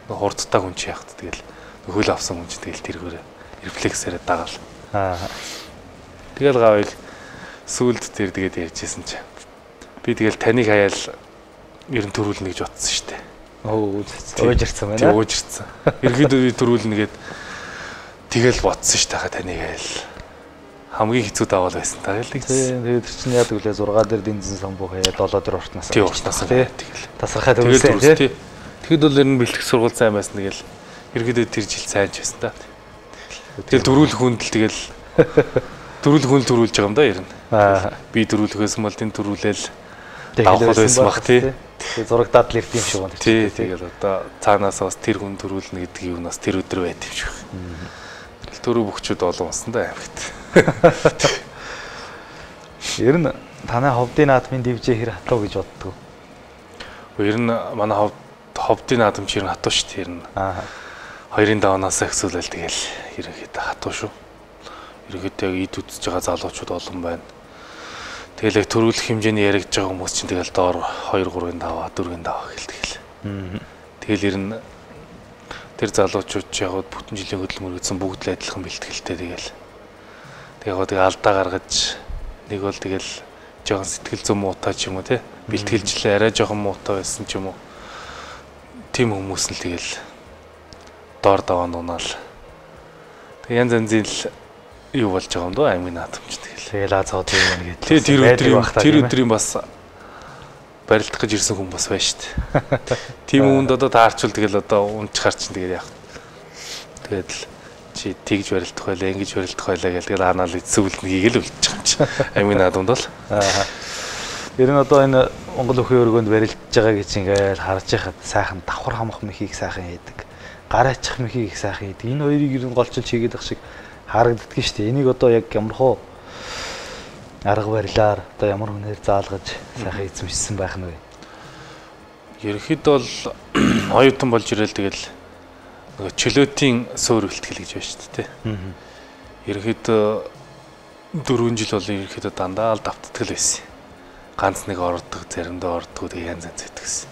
Speaker 2: Хурдтай хүн чи яахт тэгэл хөл авсан хүн чи тэгэл тэргээрээ рефлексээрээ дагаал. Тэгэл гавыг сүлд тэр тэгээд ярьжсэн чи. Би тэгэл таныг хаяал ер нь төрүүлнэ гэж бодсон шүү дээ. Уужирсан байна. Тэг уужирсан. Ерөөдөө би төрүүлнэ гээд тэгэл бодсон шүү дээ таныг хаяал. Хамгийн хэцүү даваал байсан та л гэж. Тэгээд
Speaker 1: чинь яа гэвэл 6 дээр дэнзэн самбуу хаяа 7 дээр ортнаас.
Speaker 2: Тий ортнаас тэгэл.
Speaker 1: Тасархай төрүүлсэн тий.
Speaker 2: Тэгэхэд бол ер нь бэлтгэх сургууль сайн байсан тэгэл ерөөдөө тэр жил сайн ч байсан та. Тэгэл дөрүүлэх хүнд л тэгэл дөрүүлэх хүн төрүүлж байгаа юм да ер нь. Би дөрүүлэхээс мал энэ төрүүлээл давхал байсан баг тий. Тэгээ
Speaker 1: зурагдаад л ирд юм шиг байна.
Speaker 2: Тий тэгэл одоо цаанаас бас тэр хүн төрүүлнэ гэдэг юм нас тэр өдөр байт юм шиг. Тэгэл төрөө бөхчүүд олон болсон да аймагт.
Speaker 1: Ер нь танай ховдын наадмын дивжээ хэр хатуу гэж боддог.
Speaker 2: Ер нь манай ховдын наадам чи ер нь хатуу шүү дээ ер нь. Хоёрын давнаас ихсүүлэл тэгэл ерөнхийдөө хатуу шүү. Ерөнхийдөө яг ид үзэж байгаа залуучууд олон байна. Тэгэл яг төрүүлэх хэмжээний яригдж байгаа хүмүүс чинь тэгэл доор 2-3-ын даваа 4-ын даваа гэлдэг. Тэгэл ер нь тэр залуучууд ч яг бүтэн жилийн хөдөлмөр үзсэн бүгд л адилхан бэлтгэлтэй тэгэл. Тэгээ алдаа гаргаж нэг бол тэгэл жоохон сэтгэл зүйн муутай ч юм уу те бэлтгэлжлээ арай жоохон муутай байсан ч юм уу. Тим хүмүүс нь тэгэл доор даваа нунаал. Тэгээ янз янзын л юу болж байгаа юм дөө аймгийн наадамч тэгэл
Speaker 1: азаад юм гэдэг.
Speaker 2: Тэр өдрийн бас барилдах гэж ирсэн хүн бас байна шүү дээ. Тим хүнд одоо таарчвал тэгэл одоо унчхаар чинь тэгэл яах. Тэгээд л чи тэгж барилдах байлаа, ингэж барилдах байлаа гэл тэгэл анаал эцсүүлнэ хийгээл үлдчих юм чи. Аймгийн наадамд бол.
Speaker 1: Ер нь одоо энэ Монгол өхөө өргөнд барилдаж байгаа гэж ингээл харж байхад сайхан давхар хамах мөхийг сайхан хийдэг. Гар ачих мөхийг сайхан хийдэг. Энэ хоёрыг ер нь голчилж хийгээд ах шиг харагддаг шүү дээ. Энийг одоо яг ямархуу арга барилаар одоо ямар хүнээр заалгаж сайхан эзэмшсэн байх нь вэ?
Speaker 2: Ерөнхийдөө бол оюутан болж ирэл тэгэл нөгөө чөлөөтийн суур бэлтгэл гэж байна шүү дээ. Ерөнхийдөө 4 жил бол ерөнхийдөө дандаа л давтдаг л байсан. Ганц нэг ордог, заримдаа ордог тэгээ янз янз байдагсэн.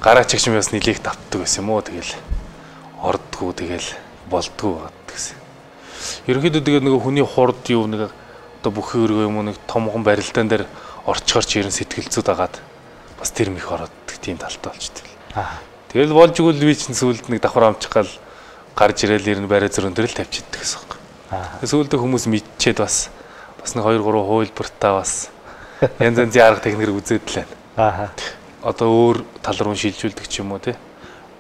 Speaker 2: Гараа чигч юм бас нилээх давтдаг байсан юм уу тэгэл ордгоо тэгэл болдгоо гэдгсэн. Ерөнхийдөө тэгээ нөгөө хүний хурд юу нэг одоо бүхий өргөө юм уу нэг томхон барилдаан дээр орчхоор ч ерэн сэтгэл зүйд агаад бас тэр мэх ороод тийм талтай болчтой. Тэгэл болж игэл би чинь сүүлд нэг давхар амчгаал гарч ирээл ер нь барай зөрөн дээр л тавьчихдаг гэсэн юм. Сүүлдээ хүмүүс мэдчихэд бас нэг 2-3 хуйлбартаа бас янз янзын арга техникээр үзээд л байна. Одоо өөр тал руу шилжүүлдэг ч юм уу те.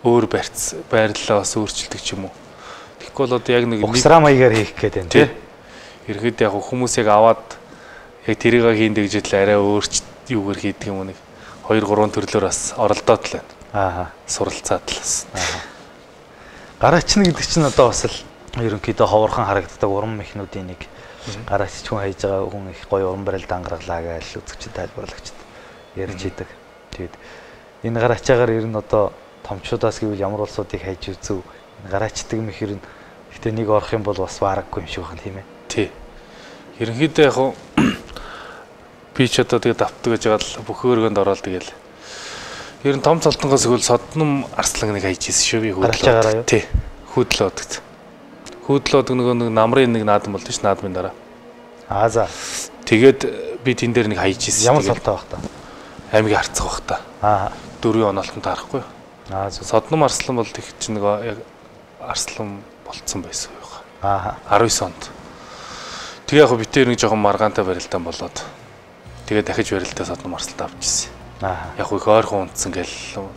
Speaker 2: Өөр байрлалаа бас өөрчилдөг ч юм уу. Тэгэхгүй бол одоо яг нэг
Speaker 1: угсраа маягаар хийх гээд байна тий.
Speaker 2: Ерхэд яг хүмүүс яг аваад яг тэрийг хийндэ гэж л арай өөрч юугаар хийдэг юм уу нэг 2-3 төрлөөр бас оролдоод л байна. Суралцаад л бас.
Speaker 1: Гараачна гэдэг чинь одоо бас л ерөнхийдөө ховорхон харагддаг уран мехнүүдийн нэг Гараач ч хүн хайж байгаа хүн их гоё уран барил дангаргалаа гэж үзэгчд тайлбарлагчд ярьж идэг. Тэгээд энэ гараачаагаар ер нь одоо томчуудаас гэвэл ямар улсуудыг хайж үзв. Энэ гараачдаг мэхэр нь гэхдээ нэг орох юм бол бас баараггүй юм шиг байна тийм ээ.
Speaker 2: Тий. Ерөнхийдөө яг би ч одоо тэгээд давтдаг гэж байгаа л бүх өргөнд ороод тэгэл ер нь том цолтонгоос өгөл содном арслан нэг хайж ийсэн шүү би
Speaker 1: хөөдлөө.
Speaker 2: Тий. Хөөдлөөд. Хөөдлөөд нэг намрын нэг наадам болд ш наадмын дараа.
Speaker 1: За.
Speaker 2: Тэгээд би тэн дээр нэг хайж ийсэн.
Speaker 1: Ямар солтой байх та?
Speaker 2: Аймгийн харцах байх та. Дөрвийн оноолтон таарахгүй. Содном арслан бол тэг чинь нэг яг арслан болцсон байсан байх. 19 онд. Тэгээ яг битээр нэг жоохон маргаантай барилдаан болоод тэгээ дахиж барилдаа содном арслан авчихсан. Яг их ойрхон унтсан гэл.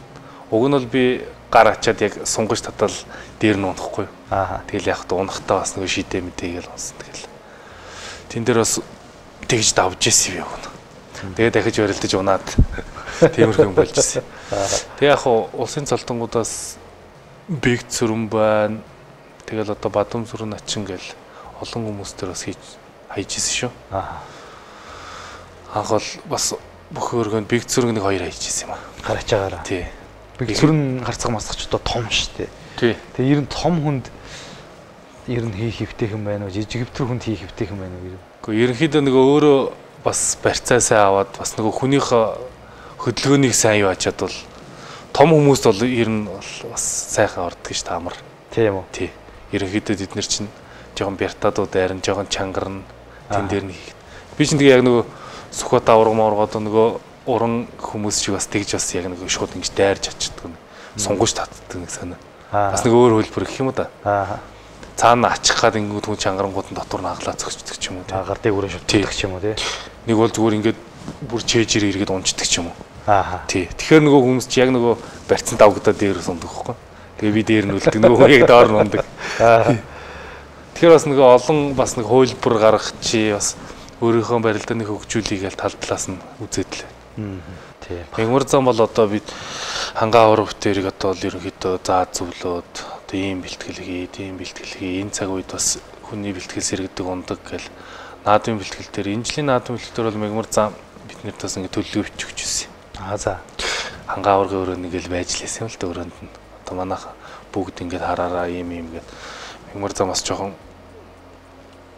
Speaker 2: Уг нь бол би гар ачаад яг сунгаж татал дээр нь унахгүй. Тэгэл яг унахтаа бас нэг шидэ мэдээгээл унсан тэгэл. Тэн дээр бас тэгж давж ирсэн би өгнө. Тэгээ дахиж барилдаж унаад тиймэрхэн болж ирсэн. Тэгээ яг улсын цолтонгуудаас биг зүрэн байна. Тэгэл одоо бадам зүрэн ачин гэл олон хүмүүс төр бас хайж ирсэн шүү. Анх бол бас бүх өргөнд биг зүрэн нэг хоёр хайж ирсэн юм аа.
Speaker 1: Гараачаагаараа.
Speaker 2: Тий.
Speaker 1: Биг зүрэн харцаг масгч одоо том шүү дээ.
Speaker 2: Тий.
Speaker 1: Тэгээ ер нь том хүнд ер нь хийх хэвтэйхэн байна уу? Жижиг хэвтэр хүнд хийх хэвтэйхэн байна уу?
Speaker 2: Гэхдээ ерөнхийдөө нөгөө өөрөө бас барьцаасаа аваад бас нөгөө хүнийхээ хөдөлгөөнийг сайн юу ачаад бол том хүмүүст бол ер нь бас сайхан ордог ш таамар.
Speaker 1: Тийм үү?
Speaker 2: Тий. Ерөнхийдөө бид нар чинь жоохон бяртаадууд айран жоохон чангарна тэн дээр нь хийх. Би чинь тэгээ яг нөгөө Сүхбат аврагмааргоод нөгөө уран хүмүүс шиг бас тэгж бас яг нөгөө шууд ингэж дайрж ачдаг. Сунгаж татдаг нэг санаа. Бас нэг өөр хөлбөр гэх юм уу да. Цаана ачих гад ингээд хүн чангарангууд нь дотор нь хаглаа зөгчдөг ч юм уу.
Speaker 1: Гардыг өрөө шүтдэг ч юм уу тий.
Speaker 2: Нэг бол зүгээр ингээд бүр чэйжэр иргэд унцдаг ч юм уу. Тий. Тэгэхээр нөгөө хүмүүс чи яг нөгөө барьцсан давгдаа дээр сундаг байхгүй. Тэгээ би дээр нь үлддэг нөгөө яг доор нь ундаг. Тэгэхээр бас нөгөө олон бас нэг хөлбөр гаргах чи бас өөрийнхөө барилдааны хөгжүүлгийг тал талаас нь үзээд л.
Speaker 1: Тий.
Speaker 2: Мягмар зам бол одоо бид хангаа авраг бүтээрийг одоо л ерөнхийдөө зааж зөвлөөд одоо ийм бэлтгэл хий, энэ цаг үед бас хүний бэлтгэл сэргэдэг ундаг гэл наадмын бэлтгэл дээр энэ жилийн наадмын бэлтгэл дээр бол мягмар зам биднэрт бас ингэ төлөв бичих гэсэн. За. Хангаа аврагын өрөөнд ингээл байж лээсэн юм л да өрөөнд нь. Одоо манайх бүгд ингээд хараараа ийм гээд мягмар зам бас жоохон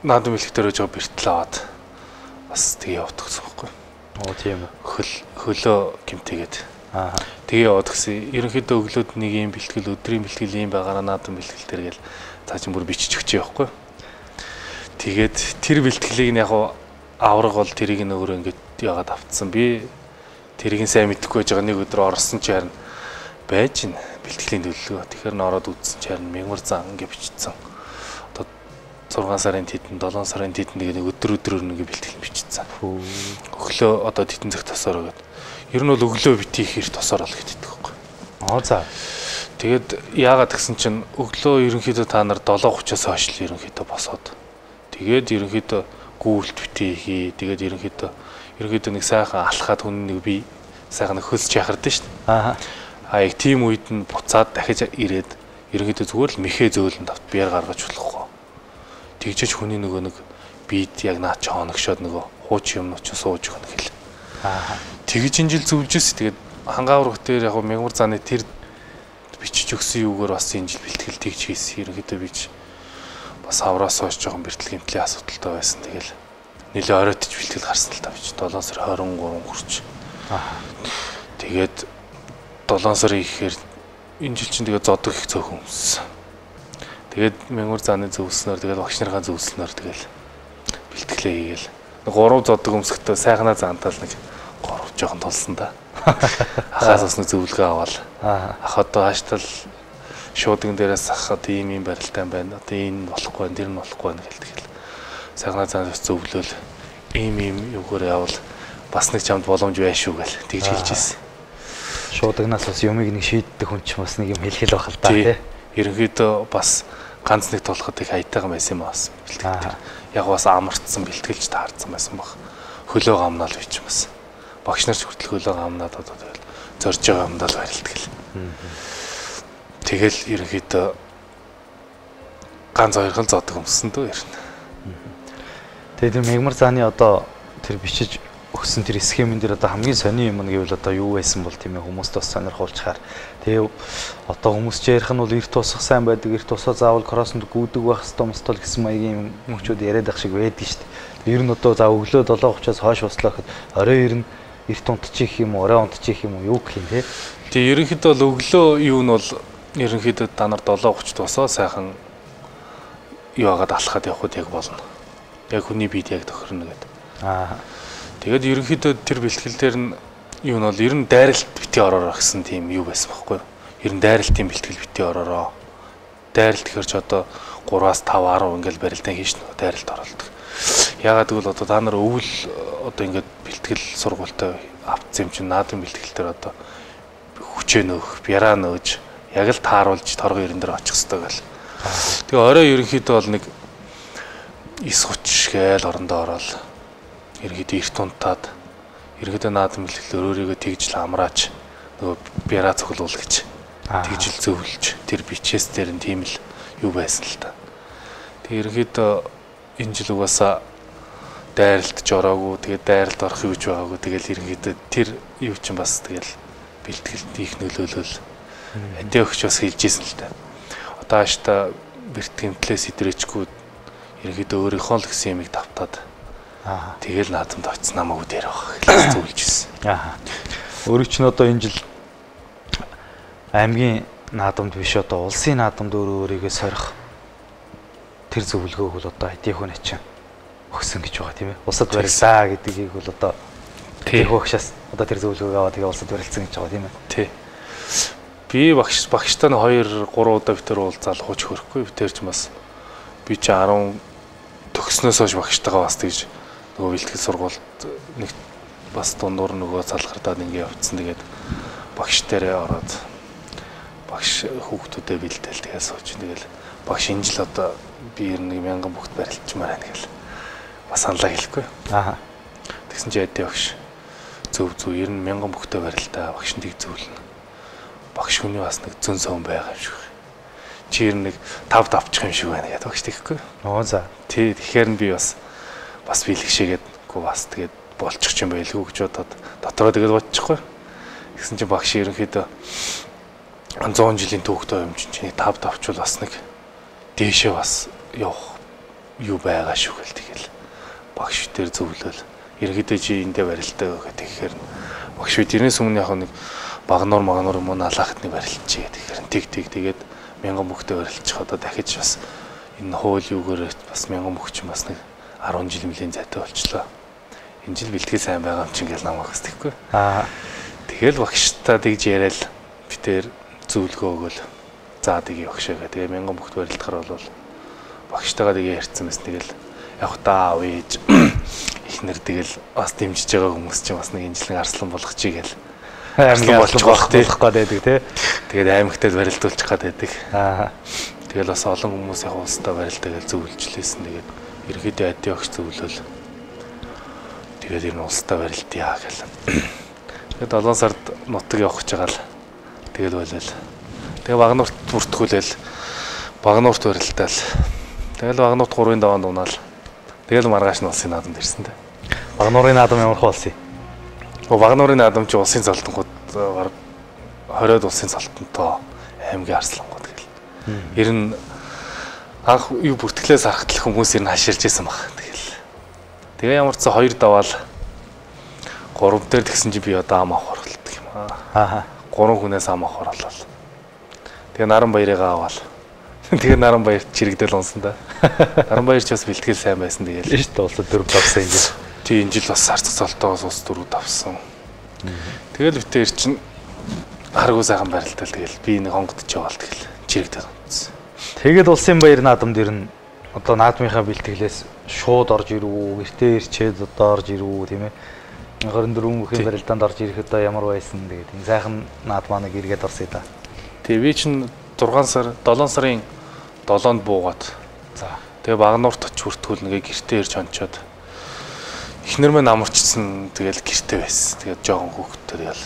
Speaker 2: наадмын бэлтгэл дээр жоохон бэртэл аваад бас тэгээ явдаг гэсэн байхгүй.
Speaker 1: Тийм үү.
Speaker 2: Хөлөө гимтэйгээд. Тэгээ яваад гэсэн. Ерөнхийдөө өглөөд нэг юм бэлтгэл, өдрийн бэлтгэл юм байгаараа наадмын бэлтгэл дээр гээл цаа чин бүр бичиж өгч байхгүй. Тэгээд тэр бэлтгэлийг нь яг авраг бол тэрийг нь өөрөө ингээд яагаад автсан. Би тэрийг нь сайн мэдэхгүй байж байгаа нэг өдөр орсон чи харин байж ин бэлтгэлийн төлөвлөгөө. Тэгэхээр н ороод үзсэн чи харин мягмар зан ингээд бичсэн. 6 сарын тэдэн 7 сарын тэдэн тэгээд өдөр нэг бэлтгэл бичсэн. Өглөө одоо тэтэн цаг тосоор өгöd. Ер нь бол өглөө битгий ихэр тосоор ол гэдэг байхгүй. За. Тэгээд яагаад гэсэн чинь өглөө ерөнхийдөө та нар 7:30-аас хойш л ерөнхийдөө босоод. Тэгээд ерөнхийдөө гүйлт битгий хий. Тэгээд ерөнхийдөө нэг сайхан алхаад хүн нэг би сайхан хөлсөж яхардсан шүү дээ. Яг тийм үед нь буцаад дахиж ирээд ерөнхийдөө зүгээр л мэхээ зөөлөн тавт биеэр гаргаж болохгүй. Тэгжээч хүний нөгөө нэг бит яг наа чи хоногшоод нөгөө хууч юм уу ч сууж өгнө гэл. Тэгж энэ жил зөвлөжсэн. Тэгээд хангаа аврагт дээр яг мягмар зааны тэр бичиж өгсөн юугаар бас энэ жил бэлтгэл тэгж хийсэн. Ерөнхийдөө би бас авраас хойш жоохон бэлтгэл гэмтлийн асуудалтай байсан. Тэгэл нэлээ оройтж бэлтгэл гарсан л та бич 7 сар 23 хүрч. Тэгээд 7 сарын ихээр энэ жил чинь тэгээд зодог их цөөхөн өмссөн. Тэгээд мягмар зааны зөвлснөөр тэгээд багш нарын зөвлснөөр тэгээд бэлтгэлээ хийгээл. 3 зодог өмсөхдөө сайхнаа заантал нэг 3 жоохон тулсан да. Ахаас бас нэг зөвлөгөө аваад. Ах одоо хааштай шуудын дээрээс ахад ийм барилтаа байна. Одоо энэ болохгүй байна, тэр нь болохгүй байна гэлтгэл. Сайхнаа заанаас зөвлөөл ийм юугаар явал бас нэг чамд боломж байна шүү гэл тэгж хэлж ирсэн.
Speaker 1: Шуудагнаас бас юмыг нэг шийддэг хүн ч бас нэг юм хэлхэл байх л да тий.
Speaker 2: Ерөнхийдөө бас ганц нэг толгойд их хайтайхан байсан юм бас бэлтгэл тэр. Яг бас амарцсан бэлтгэлж таарсан байсан баг. Хөлөө гамнаал бич бас. Багш нар ч хүртэл хөлөө гамнаад одоо тэгэл зорж байгаа юмдаа л барилтгэл. Тэгэл ерөнхийдөө ганц хоёр хэл зодог өмссөн дөө ер нь.
Speaker 1: Тэгээд тэр мегмар цааны одоо тэр бичиж өгсөн тэр схемэн дээр одоо хамгийн сони юм нь гэвэл одоо юу байсан бол тийм ээ хүмүүст бас сонирхуулчихаар. Тэгээ одоо хүмүүс ч ярих нь бол эрт тусах сайн байдаг, эрт тусаа заавал кросонд гүйдэг байх хэвээр мостол гэсэн маягийн хүмүүсчүүд яриад ах шиг байдаг шүү дээ. Ер нь одоо за өглөө 7:30-аас хойш бослоо гэхэд орой ер нь эрт унтчих юм уу, орой унтчих юм уу юу гэх юм те.
Speaker 2: Тэгээ ерөнхийдөө бол өглөө юу нь бол ерөнхийдөө та нар 7:30 тусаа сайхан юу агаад алхаад явхад яг болно. Яг хүний биед яг тохирно гэдэг. Тэгээд ерөнхийдөө тэр бэлтгэл дээр нь юу нь бол ер нь дайралт битгий ороороо гэсэн тийм юу байсан байхгүй юу? Ер нь дайралтын бэлтгэл битгий ороороо. Дайралт гэхэр ч одоо 3-аас 5, 10 ингээл барилдаан хийж нөгөө дайралт оролдог. Ягаад гэвэл одоо та нар өвөл одоо ингээд бэлтгэл сургуультай авцсан юм чинь наадын бэлтгэл дээр одоо хүчээ нөөх, бяраа нөөж, яг л тааруулж торгон ирэн дээр очих хэрэгтэй гэл. Тэгээ орой ерөнхийдөө бол нэг 9:30 гээл орондоо ороод ерөнхийдөө эрт унтаад ерөнхийдөө наадам бэлтгэл өөрийгөө тэгж л амраач нөгөө бяраа цуглуул гэж тэгжил зөвлөж тэр бичээс дээр нь тийм л юу байсан л та. Тэгээ ерөнхийдөө энэ жил угаасаа дайралт жороогүй тэгээд дайралт орох юуж байгаагүй тэгэл ерөнхийдөө тэр юу ч юм бас тэгэл бэлтгэлт их нөлөөлөл эдээ өгч бас хэлжсэн л та. Одоо хаашаа бэртгэмтлээс идрээчгүй ерөнхийдөө өөрийнхөө л гэсэн юмыг давтаад тэгэл наадамд очсон намаагүй дээр байгаа зүйлжсэн. Өөрөө ч н одоо энэ жил
Speaker 1: аймгийн наадамд биш одоо улсын наадамд өөрийгөө сорих тэр зөвлөгөөг бол одоо хэдийн хүн ачин өгсөн гэж байгаа тийм ээ. Улсад барилаа гэдгийг бол одоо тэр хөөгшөөс одоо тэр зөвлөгөөг аваад тэгээ улсад барилцсан гэж байгаа тийм ээ.
Speaker 2: Тий. Би багштай 2-3 удаа битэр уулзаал хууч хөрөхгүй битэр ч бас би чи 10 төгснөөс хойш багштайгаа бас тэгж нөгөө бэлтгэл сургуульд нэг бас дундуур нөгөө залхардаад ингэ явцсан. Тэгээд багш дээрээ ороод багш хүүхдүүдэд бэлдээл тэгээд сууж. Тэгэл багш энэ жил одоо би 1000 бүгд барилчмаар байна гэл бас саналаа хэлэхгүй. Тэгсэн чи ядээ багш зөв 100000 бүгдээ барилтаа багш нэг зөвлөн. Багш хүний бас нэг зөн сон байгаа юм шиг. Чи нэг 5 давчих юм шиг байна гэдэг багш тэгэхгүй.
Speaker 1: За.
Speaker 2: Тий тэгэхээр нь би бас бэлгшээгээд гоо бас тэгээд болчих юм байлгүй гэж бодоод дотроо тэгээд бодчихгүй. Тэгсэн чинь багш ерөнхийдөө 100 жилийн түүхтэй юм чинь 5 давчвал бас нэг дээшээ бас явах юу байгаа шүү гэл тэгэл багш дээр зөвлөл ерөнхийдөө чи эндээ барилтаа гэдэг тэгэхээр багш тэрнээс өмнө яг нэг багнуур юм уу алаахад нэг барилтчээ тэгэхээр тэгээд 1000 бүгдээ барилчих одоо дахиж бас энэ хууль юугаар бас 1000 бүгч бас нэг 10 жил мөлийн зайтай болчлоо. Энэ жил бэлтгэл сайн байгаа юм чинь гэл намайг хэстэхгүй. Тэгэл багштай тэгж яриад битээр зөвлөгөө өгөөл. За тгий багшаа. Тэгээ 1000 бүгд барилдахаар бол багштайгаа тэгээ ярьсан мэс тэгэл яг та аав ээж ихнэр тэгэл бас дэмжиж байгаа хүмүүс чинь бас нэг энэ жилийн арслан болгох чий гэл. Арслан болох гээд байдаг тий. Тэгээд аймагтад барилдуулчих гээд байдаг. Тэгэл бас олон хүмүүс яг улстай барилдаа гэл зөвлөжлээсэн. Тэгээд ерөөдөө адийн огч зөвлөл. Тэгээд энэ улстай барилдъя гэл. Тэгээд 7 сард нутаг явах гэж байгаа л. Тэгээд болол. Тэгээ Багнуурт бүртгүүлэл Багнуурт барилдаал. Тэгэл Багнуурт 3-ын даваанд унаал. Тэгэл маргааш нь улсын наадамд ирсэн дээ.
Speaker 1: Багнуурын наадам ямар болсон юм?
Speaker 2: Багнуурын наадам чи улсын залтангууд баг 20-од улсын залтантай аймгийн арслангууд гэл. Ер нь анх юу бүртгэлээс харахад хүмүүс ер нь хаширж исэн баг. Тэгээ ямар ч 2 даваал 3 дээр тэгсэн чи би одоо ам авах оролдог юм аа. 3 хүнээс ам авах орлоо. Тэгээ Наранбаярыг аваал. Тэгээ Наранбаяр чирэгдэл унсан да. Наранбаяр ч бас бэлтгэл сайн байсан тэгээл.
Speaker 1: Шүү дээ улсад 4 давсан юм.
Speaker 2: Тий энэ жил бас харцаг цолтоогоос ус 4 давсан. Тэгэл битээр чинь харгуу сайхан барилтал тэгэл би нэг хонгодож яваал тэгэл чирэгдэл унсан.
Speaker 1: Тэгэл улсын баяр наадамд ирнэ. Одоо наадмынхаа бэлтгэлээс шууд орж ирв, гэртээ ирчээд одоо орж ирв тийм ээ. 24 мөнхийн барилдаанд орж ирэх одоо ямар байсан тэгээд энэ сайхан наадмаа нэг эргээд орсоо да.
Speaker 2: Тэгээ би чинь 6 сар 7 сарын 7-нд буугаад. За. Тэгээ Багнуурт оч хүртгүүл нэгэ гэртээ ирж онцоод эхнэр мэн амарчсан тэгэл гэртээ байсан. Тэгээд жоохон хүүхдтэй тэгэл.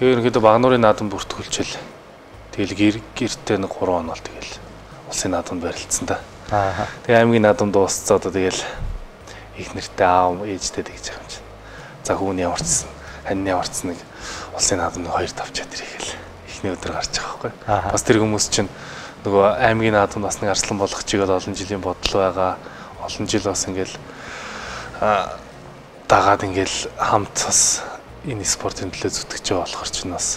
Speaker 2: Тэгээ ерөнхийдөө Багнуурын наадам бүртгүүлчихэл. Тэгэл гэртээ нэг 3 хоног тэгэл улсын наадамд барилцсан да. Тэгээ аймгийн наадам дуусцаа одоо тэгэл их нэртэй аав ээжтэй тэгж байгаа юм чинь. За хүүн ямарчсан, хань ямарчсан нэг улсын наадам нэг 2 тавчаад ирэхэл эхний өдөр гарч байгаа байхгүй. Бас тэр хүмүүс чинь нөгөө аймгийн наадамд бас нэг арслан болох чигээр олон жилийн бодол байгаа. Олон жил бас ингээл дагаад ингээл хамт бас энэ спортын төлөө зүтгэж байгаа болохоор ч бас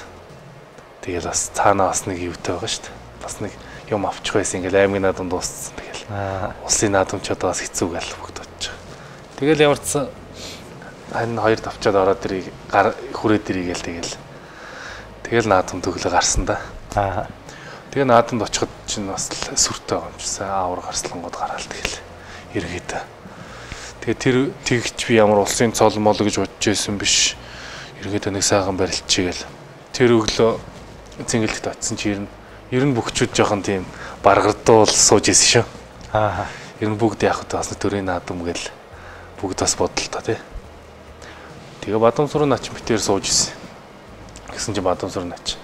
Speaker 2: тэгэл бас цаанаа бас нэг юутай байгаа шүү дээ. Бас нэг юм авчих байсан ингээл аймгийн наадам дууссан тэгэл. Улсын наадам ч одоо бас хэцүү гал бүгд бодож байгаа. Тэгэл ямарчсан хань 2 тавчаад ороод ирийг хүрээд ирийгээл тэгэл наадам төглөө гарсан да. Тэгээ наадамд очиход чинь бас сүртэй байгаа юм чисээ аавар гарслангууд гараал тэгэл ерөөдөө. Тэгээ тэр тэгч би ямар улсын цол мол гэж бодож байсан биш. Ерөөдөө нэг сайхан барилчигээл. Тэр өглөө цэнгэлэгт очисон чи ер нь бүгчүүд жоохон тийм баргардуул сууж исэн шүү. Ер нь бүгд яг хөө бас төрийн наадам гэл бүгд бас бодолтой тий. Тэгээ Бадамсур нач битээр сууж исэн. Гэсэн чи Бадамсур нач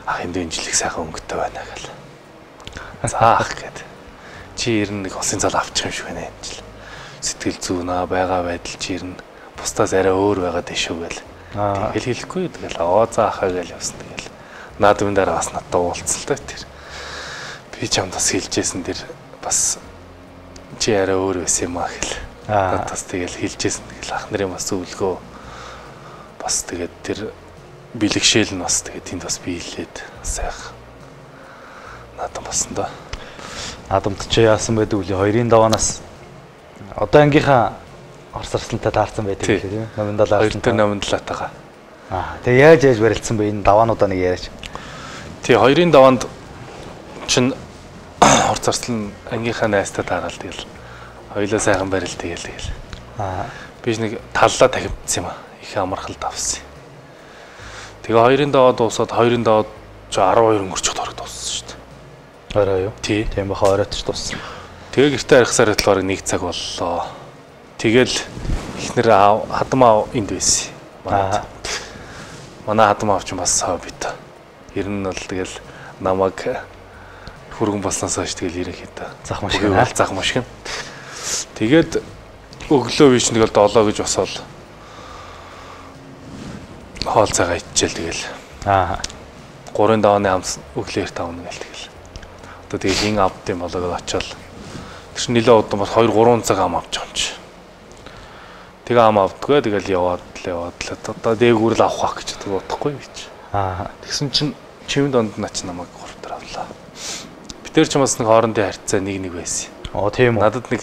Speaker 2: энд дэнжлэх сайхан өнгөтэй байна гэл. Заах гэд. Чи ер нь нэг улсын цол авчих юм шиг байна энэ жил. Сэтгэл зүйнаа байгаа байдал чи ер нь бусдаас арай өөр байгаа дэшүү гэл. Тэгэл хэлэхгүй тэгэл заахаа гэл явсан тэгэл. Наадмын дараа бас надад уулзсан л да тэр. Би ч юм бас хэлжсэн тэр бас чи арай өөр байсан юм аа гэл. Надаас тэгэл хэлжсэн тэгэл ах нарын бас зөвлөгөө бас тэгээд тэр бэлгшээл нь бас тэгээд тэнд бас биелээд сайх наадам болсон да.
Speaker 1: Наадамд чи яасан байдаг вэ? 2-ын даваанаас одоо ангийнхаа Орос арслантай таарсан байдаг гэх тийм ээ. 87
Speaker 2: 87-тайгаа.
Speaker 1: Тэгээ яаж барилцсан бэ энэ даваануудаа нэг яриач.
Speaker 2: Тий 2-ын даваанд чин Орос арслан ангийнхаа найзтай таарал тэгэл хоёулаа сайхан барил тэгэл. Би нэг таллаа тахивдсан юм аа. Их амархал давсан. Тэгээ 2-ын даваад дуусаад 2-ын даваад 12 өнгөрчөд хорог дууссан шүү дээ.
Speaker 1: Орой юу?
Speaker 2: Тий.
Speaker 1: Тийм баха оройд ч дууссан.
Speaker 2: Тэгээ гэртээ арихсаар хөдлөөр 1 цаг боллоо. Тэгэл ихнэр хадам аав энд байсан. Манай хадам аав ч бас хоббит. Ер нь бол тэгэл намайг хүргэн болсноос хойш тэгэл ерөнхийдөө
Speaker 1: зах машин.
Speaker 2: Тэгээд өглөө биш тэгэл 7 гэж босоод хоол цагаа ичээл тэгэл. 3-ын давааны амс өглөөр 5 нэг л тэгэл. Одоо тэгээ хин авд юм болоо гэж очиод. Тэр чинь нэлээд удаан бас 2-3 цаг ам авч байгаа юм чи. Тэгээ ам авдгаа тэгэл яваад одоо дээгүүр л авах гэж бодохгүй бич. Тэгсэн чинь чимэн донд нач намайг 3 дараа авлаа. Битэр ч бас нэг хоорондын харьцаа нэг байсан.
Speaker 1: Тийм үү.
Speaker 2: Надад нэг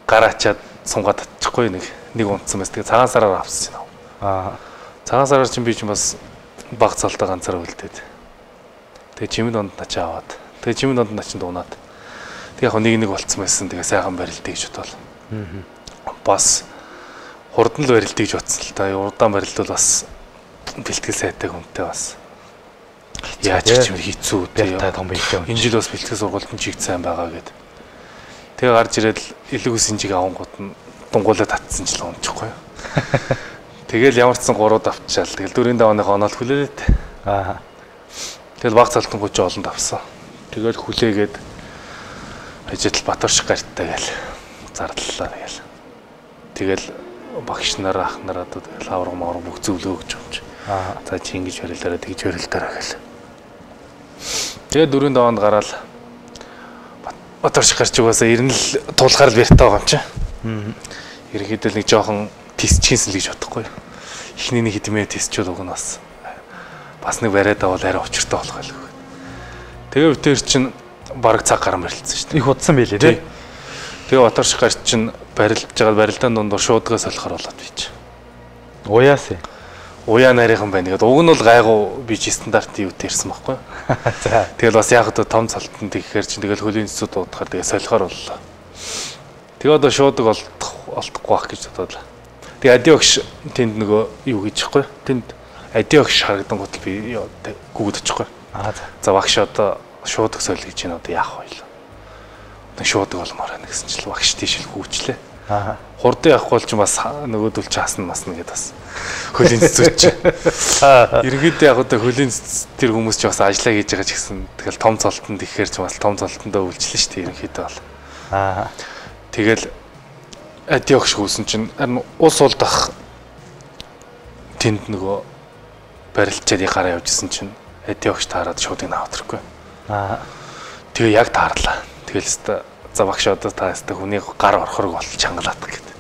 Speaker 2: гараачаад сунгаад татчихгүй нэг унтсан байсан. Тэгээ цагаан сараар авсан юм. Цагаан сараар чинь би ч бас баг цалтаа ганцаараа үлдээд. Тэгээ чимэн донд нач аваад. Тэгээ чимэн донд нач дуунаад. Тэгээ яг нэг болцсон байсан. Тэгээ сайхан барилдаа гэж бодвол. Бас хурдан л барилдаа гэж бодсон л та. Урдаан барилд бол бас бэлтгэл сайтай хүнтэй бас. Яаж ч юм хэцүү
Speaker 1: тий. Том бэлтгэл.
Speaker 2: Энэ жил бас бэлтгэл сургуульд нь чиг сайн байгаа гэд. Тэгээ гарч ирээд илүүс инжиг авангууд нь дунгуулаа татсан ч л унчихгүй. Тэгэл ямар ч сан 3 давчаал. Тэгэл 4-ийн давааныхаа оноол хүлээлээ. Тэгэл баг цалтангууд ч олон давсан. Тэгэл хүлээгээд ажил Батар шиг гартаа гээл зарлалаа тэгэл. Тэгэл багш нар ах нар одоо тэгэл авраг мавраг бүх зөвлөө өгч юм чи. За чи ингэж барилаараа тэгж барилдаараа гээл. Тэгээ 4-ийн даваанд гараад Батар шиг гарч угаасаа ирнэ л тулахаар л бэртээ байгаа юм чи. Ерөнхийдөө нэг жоохон тестчихсэн л гэж бодохгүй. Эхний нэг хитмээ тестчүүд уг нь бас нэг бариад авал арай очиртой болох байлгүй. Тэгээ битэр чинь бараг цаг гарan барилцсан шүү дээ.
Speaker 1: Их удсан байлээ тий.
Speaker 2: Тэгээ Батар шиг гарч чинь барилдж байгаа барилдаан дундор шуудгаас солихоор болоод бич.
Speaker 1: Уяас.
Speaker 2: Уяа нарийнхан байна. Тэгээд уг нь бол гайгуу би чи стандартын юутэй ирсэн байхгүй.
Speaker 1: За.
Speaker 2: Тэгэл бас яг одоо том цалтанд ихээр чинь тэгэл хөлийн зүсүүд дуудахаар тэгээ солихоор боллоо. Тэгээ одоо шуудаг олдохгүй байх гэж бодлоо. Тэгээ ади огш тэнд нөгөө юу гэж ихгүй. Тэнд ади огш харагдангууд л би гүгд очихгүй. За багш одоо шуудаг солих гэж байна одоо яах вэ? Одоо шуудаг болмоор байна гэсэн чинь багш тийшэл хүүчлээ. Хурдан явахгүй бол ч бас нөгөөдөл ч хаасна масна гэдээ бас хөлийн зүцүүч. Иргэд яг одоо хөлийн тэр хүмүүс ч бас ажиллаа хийж байгаа ч гэсэн тэгэл том цолтонд ихээр ч бас том цолтондоо үйлчлэн шүү дээ ерөнхийдөө бол. Тэгэл адиогш хөөсөн чинь харин ус улдах тэнд нөгөө барилчаад гараа явжсэн чинь адиогш таарад шууд ин аваад ирэхгүй. Тэгээ яг таарлаа. Тэгэл өстө за багш одоо та өстө хүний гар орохорог бол чангалаад гэдэг.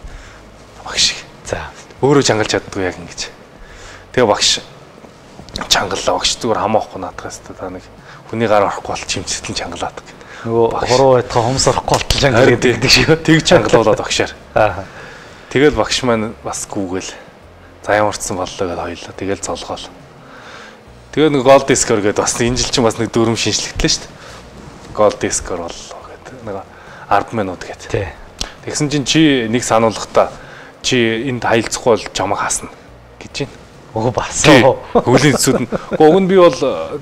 Speaker 2: Багш. За өөрөө чангалж чаддгүй яг ингэж. Тэгээ багш чангаллаа багш зүгээр хамаахгүй наадгаас та нэг хүний гар орохгүй бол чимцэлтэн чангалаад гэдэг.
Speaker 1: Нөгөө хуруу байтгаа хомс орохгүй болтол чангалаад гэдэг шиг.
Speaker 2: Тэг чангалуулаад багшаар. Тэгэл багш маань бас гүүгэл за ямарчсан боллоо гэж хоёлоо. Тэгэл золгоол. Тэгээ нэг гол дискор гэдэг бас энэ жил чинь бас нэг дөрөв шинжлэгдлээ шүү дээ. Гол дискор боллоо гэдэг. Нэг 10 минут гэдэг. Тий. Тэгсэн чинь чи нэг сануулгахдаа чи энд хаялцахгүй бол жамаг хаасна гэж байна.
Speaker 1: Өө басаа.
Speaker 2: Хөлийн зүсүүд нь. Уг нь би бол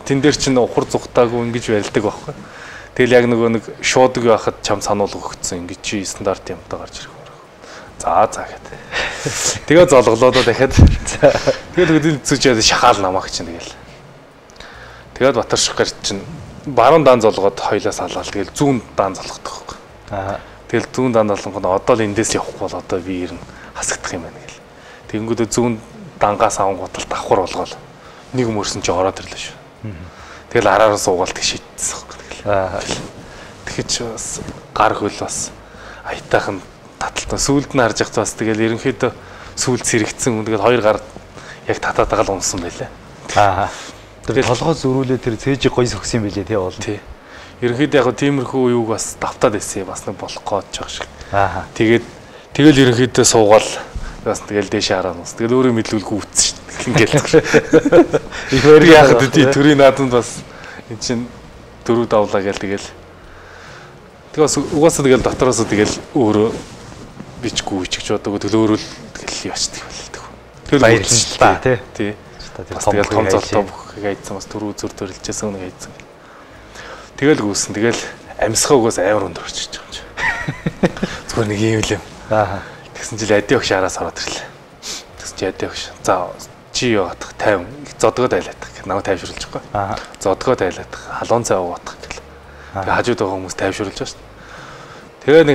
Speaker 2: тэн дээр чинь ухар зүхтаагүй ингэж байлдаг байхгүй. Тэгэл яг нөгөө нэг шуудаг байхад чам сануулга өгсөн. Ингэж чи стандарт юмтай гарч ирэх. За гэдэг. Тэгээ золголоодоо дахиад. Тэгэл хөлийн зүсүүд шахаал намааг чинь тэгэл. Тэгээд Батарших гар чинь баруун даан золгоод хоёлаа салгаал. Тэгэл зүүн даан золгодог байхгүй. Тэгэл зүүн даан золгонгод одоо л эндээс явахгүй бол одоо би ирнэ хасагдах юм байна гэл. Тэгэнгүүтээ зүүн дангаас аван гутал давхар болгоол нэг мөрсөн чи ороод ирлээ шүү. Тэгэл араараа суугаалт шийдсэн байхгүй. Тэгэхэж бас гар хөл бас аятайхан таталтаа сүулд нь харж явах бас тэгэл ерөнхийдөө сүулд сэрэгцэн тэгэл хоёр гар яг татаатагаал унсан байлаа.
Speaker 1: Тэр толгой зөрүүлээ тэр цээжиг гоё сөхсөн юм билээ тий бол.
Speaker 2: Тий. Ерөнхийдөө яг тиймэрхүү юуг бас давтаад байсан бас нэг болох гээд жаах шиг. Тэгэл ерөнхийдөө суугаал бас тэгэл дээшээ хараад ус. Тэгэл өөрөө мэдлүүлгүй үтсэн шүү. Ингээл. Их өөр яхад тий төрийн нааданд бас эн чин дөрөв давлаа гээл тэгэл. Тэгээс угаасаа тэгэл дотроос тэгэл өөрөө бичгүй ч гэж боддог. Тэгэл өөрөө л тэгэл яачдаг болдог. Тэгэл баярлалаа тий. Бас тэгэл том золтой бүхийг айдсан бас түрүү зүр төрөлжсэн нэг айдсан. Тэгэл гүйсэн. Тэгэл амьсгаа угаас амар өндөр очиж байгаа юм чи. Зүгээр нэг юм л юм. Тэгсэн чинь адиогш араас ороод ирлээ. Тэгсэн чинь адиогш. За чи яваадах 50 зодгоод айлаадах гэх намайг тайвшруулж байгаа. Зодгоод айлаадах. Халуун цай уугаадах гэл. Тэгээ хажууд байгаа хүмүүс тайвшруулж байгаа шүү дээ. Тэгээ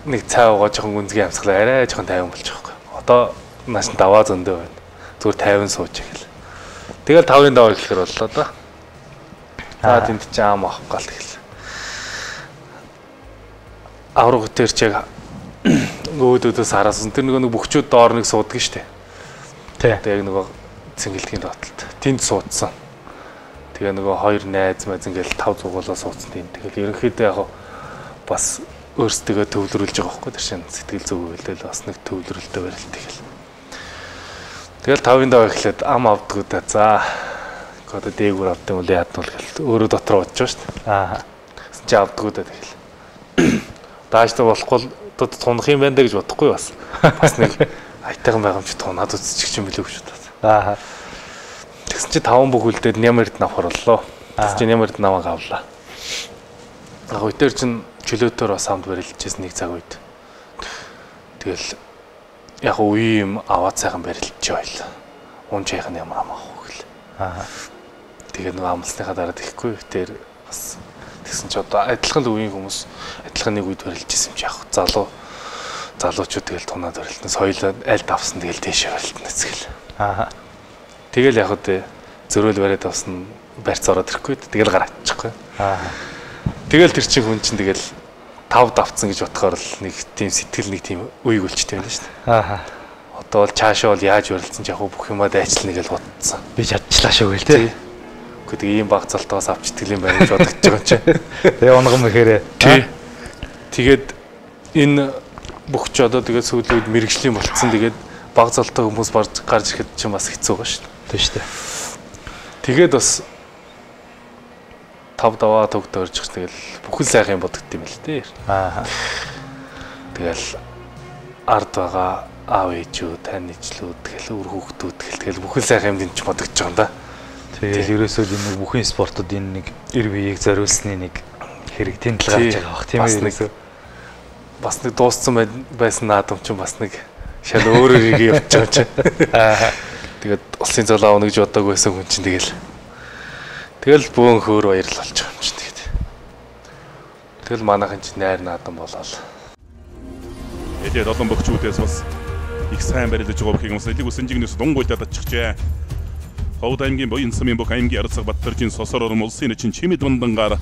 Speaker 2: нэг цай уугаа жоохон гүнзгий амьсгалаа арай жоохон тайван болж байгаа юм. Одоо нааш даваа зөндөө байна. Зүгээр 50 сууж гэл. Тэгэл 5-ын даваа эхлэхэр боллоо да. Тэнд чи аам авах гал тэгэл. Авраг дээр ч яг өөдөөс хараасан. Тэр нэг бөхчүүд доор нэг суудаг штэ. Тэг яг нөгөө цэнгэлтгийн дотолд. Тэнд суудсан. Тэгээ нөгөө хоёр найз мэз ингээл 500 голоо суудсан тийм. Тэгэл ерөнхийдөө яг бас өөрсдөө төвлөрүүлж байгаа байхгүй тэр шин сэтгэл зүг үйлдэл бас нэг төвлөрөлтөй барил тэгэл. Тэгэл 5-ын даваа эхлээд ам авдгуу да. За. Одоо дээгүүр авдаг юм уу яаднуул гэл өөрөө дотроо бодож байгаа шүү дээ. Чи авдгуу да тэгэл. Дааштай болохгүй одоо тунах юм байна да гэж бодохгүй бас. Бас нэг айтайхан байгаа юм чи тунаад үзчих юм билүү гэж бодоод. Тэгсэн чи 5 бүхэлдээ нямэрд навхар боллоо. Тэгсэн чи нямэрд намайг авлаа. Яг үтэр чин чөлөөтөр бас хамт барилжсэн нэг цаг үед. Тэгэл яг үе юм аваад сайхан барилж байлаа. Унжийнх нь ямар амаахгүй гэл. Тэгээ нэг амлсныхаа дараа тэхгүй тэр бас тэгсэн чи одоо адилхан л үеийн хүмүүс адилхан нэг үед барилжсэн юм чи яг залуучууд тэгэл тунаад барилтна соёл аль давсан тэгэл дээшээ барилтна эцгэл. Тэгэл яг үдэ зөрөөл бариад авсан барьц ороод ирэхгүй тэгэл гар аччихгүй. Тэгэл тэр чин хүн чин тэгэл 5 давцсан гэж бодохоор л нэг тийм сэтгэл нэг тийм үеиг үлчтэй байна шүү дээ. Одоо бол цаашаа бол яаж барилдсан ч яг бүх юмаа дайчлна гэж бодсон.
Speaker 1: Би чадчихлаа шүү гээл тий.
Speaker 2: Гэхдээ ийм баг залтаас авч итгэл юм байна гэж бодож байгаа юм чи.
Speaker 1: Тэгээ унгам ихээрээ.
Speaker 2: Тэгээд энэ бүх ч одоо тэгээд сүүлийн үед мэрэгжлийн болцсон тэгээд баг залтай хүмүүс гарч ирэхэд чинь бас хэцүү байгаа шүү дээ.
Speaker 1: Тийм шүү дээ.
Speaker 2: Тэгээд бас 5 даваа төгд орж тэгэл бүхэн сайхан бодогд юм л дээ. Тэгэл ард байгаа аав ээжүүд, тань ижлүүд, тэгэл үр хүүхдүүд тэгэл бүхэн сайхан юм дий бодогдож байгаа юм да.
Speaker 1: Тэгэл ерөөсөө энэ бүхэн спортод энэ нэг эр биеийг зориулсны нэг хэрэг тэмдэг гарч байгаа бах тийм ээ.
Speaker 2: Бас нэг дууссан байсан наадам чинь бас нэг шал өөрөөр явж байгаа чинь. Тэгээд улсын зол аавна гэж боддог байсан хүн чинь тэгэл бөөн хөөр баярл болж байгаа юм чинь тэгээд. Тэгэл манайхан чинь найр наадам болоо.
Speaker 3: Элээд олон богчүүдээс бас их сайн барилж байгаа бүхийг бас элэг үсэн жигнэс дунгуйлаад аччихжээ. Ховд аймгийн Буян цумын бүх аймгийн Арцаг Баттаржийн сосор ором улсын чинь чимэд бандангаар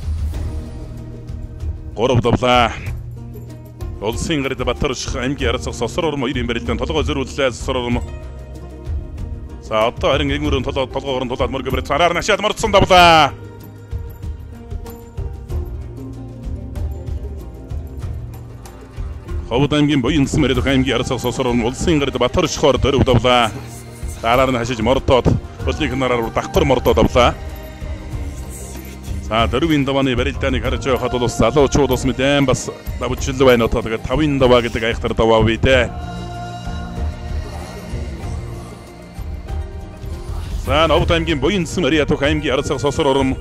Speaker 3: 3 давлаа. Улсын гарид Баттарж аймгийн Арцаг сосор ором 2-ын барилдаанд толгой зөрүүллээ сосор ором. За одоо харин эгмөрөн толгоогоор тулаад мөргө барь цараар нашаад мордсон давлаа. Ховд аймгийн Буян цум аймгийн Арцаг сосор ором улсын гарид Баттарж хоор 4 давлаа. Дараар нь хашиж мордоод Улсын нараар давхар мордоод авлаа. За дөрвийн давааны барилдааныг харж байхад бол залуучууд бас мэдэн бас давжил байна одоо тэгээд 5-ын даваа гэдэг айхтар даваа бий дээ. За Ховд аймгийн Буян цум аймгийн Арцаг сосор ором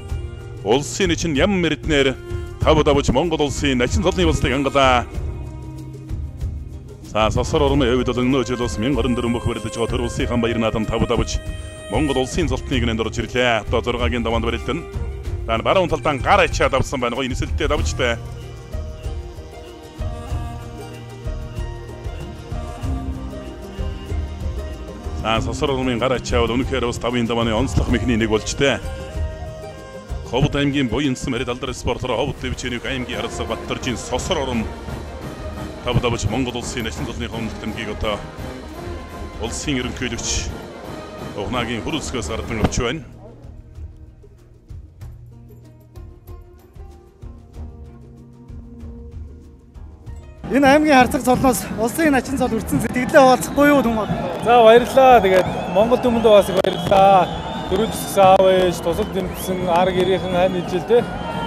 Speaker 3: улсын чинь ям мэрднэр 5 давж Монгол улсын начин цолны улсыг ангалаа. За сосор ормын хувьд бол өнөө жил бас 1024 мөх барилдаж байгаа төр улсын хан баяр наадам 5 давж Монгол улсын золтныг нэнд орж ирлээ. Одоо 6-гийн даваанд барилдан. За баруун талдаа гар ачаад авсан байна. Гоё нисэлтээ давжтай. За сосор ормын гар ачаавал өнөхөр бас 5-ын давааны онцлог мэхний нэг болж тээ. Ховд аймгийн Буян цум алдар спортоор Ховд дэвчээний аймгийн Арцаг Баттаржийн сосор ором 5 давж Монгол улсын начин цолны хоногтонгийг одоо улсын ерөнхийлөгч Угнагийн хүрэлцгээс гардан авч байна.
Speaker 4: Энэ аймгийн Арцаг цолноос улсын начин цол үрдсэн сэтгэлээ хуваалцахгүй юу түн бод.
Speaker 5: За баярлалаа. Тэгээд Монгол түмэнд бас баярлалаа. Дөрөвдс аав ээж тусад дэмжсэн арга гэрийнхэн хань ижил те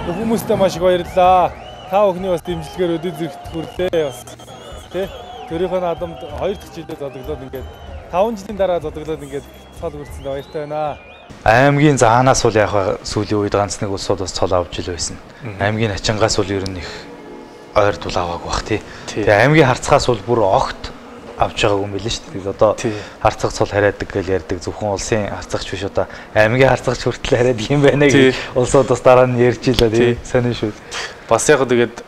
Speaker 5: хүмүүстэй маш их баярлалаа. Та бүхний бас дэмжлэгээр өдөө зэрэгт хүрлээ бас те. Төрийнхөө наадамд 2 дахь жилдээ зодоглоод ингээд 5 жилийн дараа зодоглоод ингээд цол үрдсэнд баяртай байна.
Speaker 1: Аймгийн заанаас бол яг сүүлийн үед ганц нэг улсууд бас цол авч ил байсан. Аймгийн ачингаас бол ер нь их ойртул аваагүй бах тий. Тэгээ аймгийн харцгаас бол бүр огт авч байгаагүй юм билээ шүү дээ. Одоо харцаг цол хараадаг гэж ярьдаг. Зөвхөн улсын харцагч биш одоо аймгийн харцагч хүртэл хараадаг юм байна гэж улсууд бас дараа нь ярьж илаа тий. Сайн шүү.
Speaker 2: Бас яг тэгээд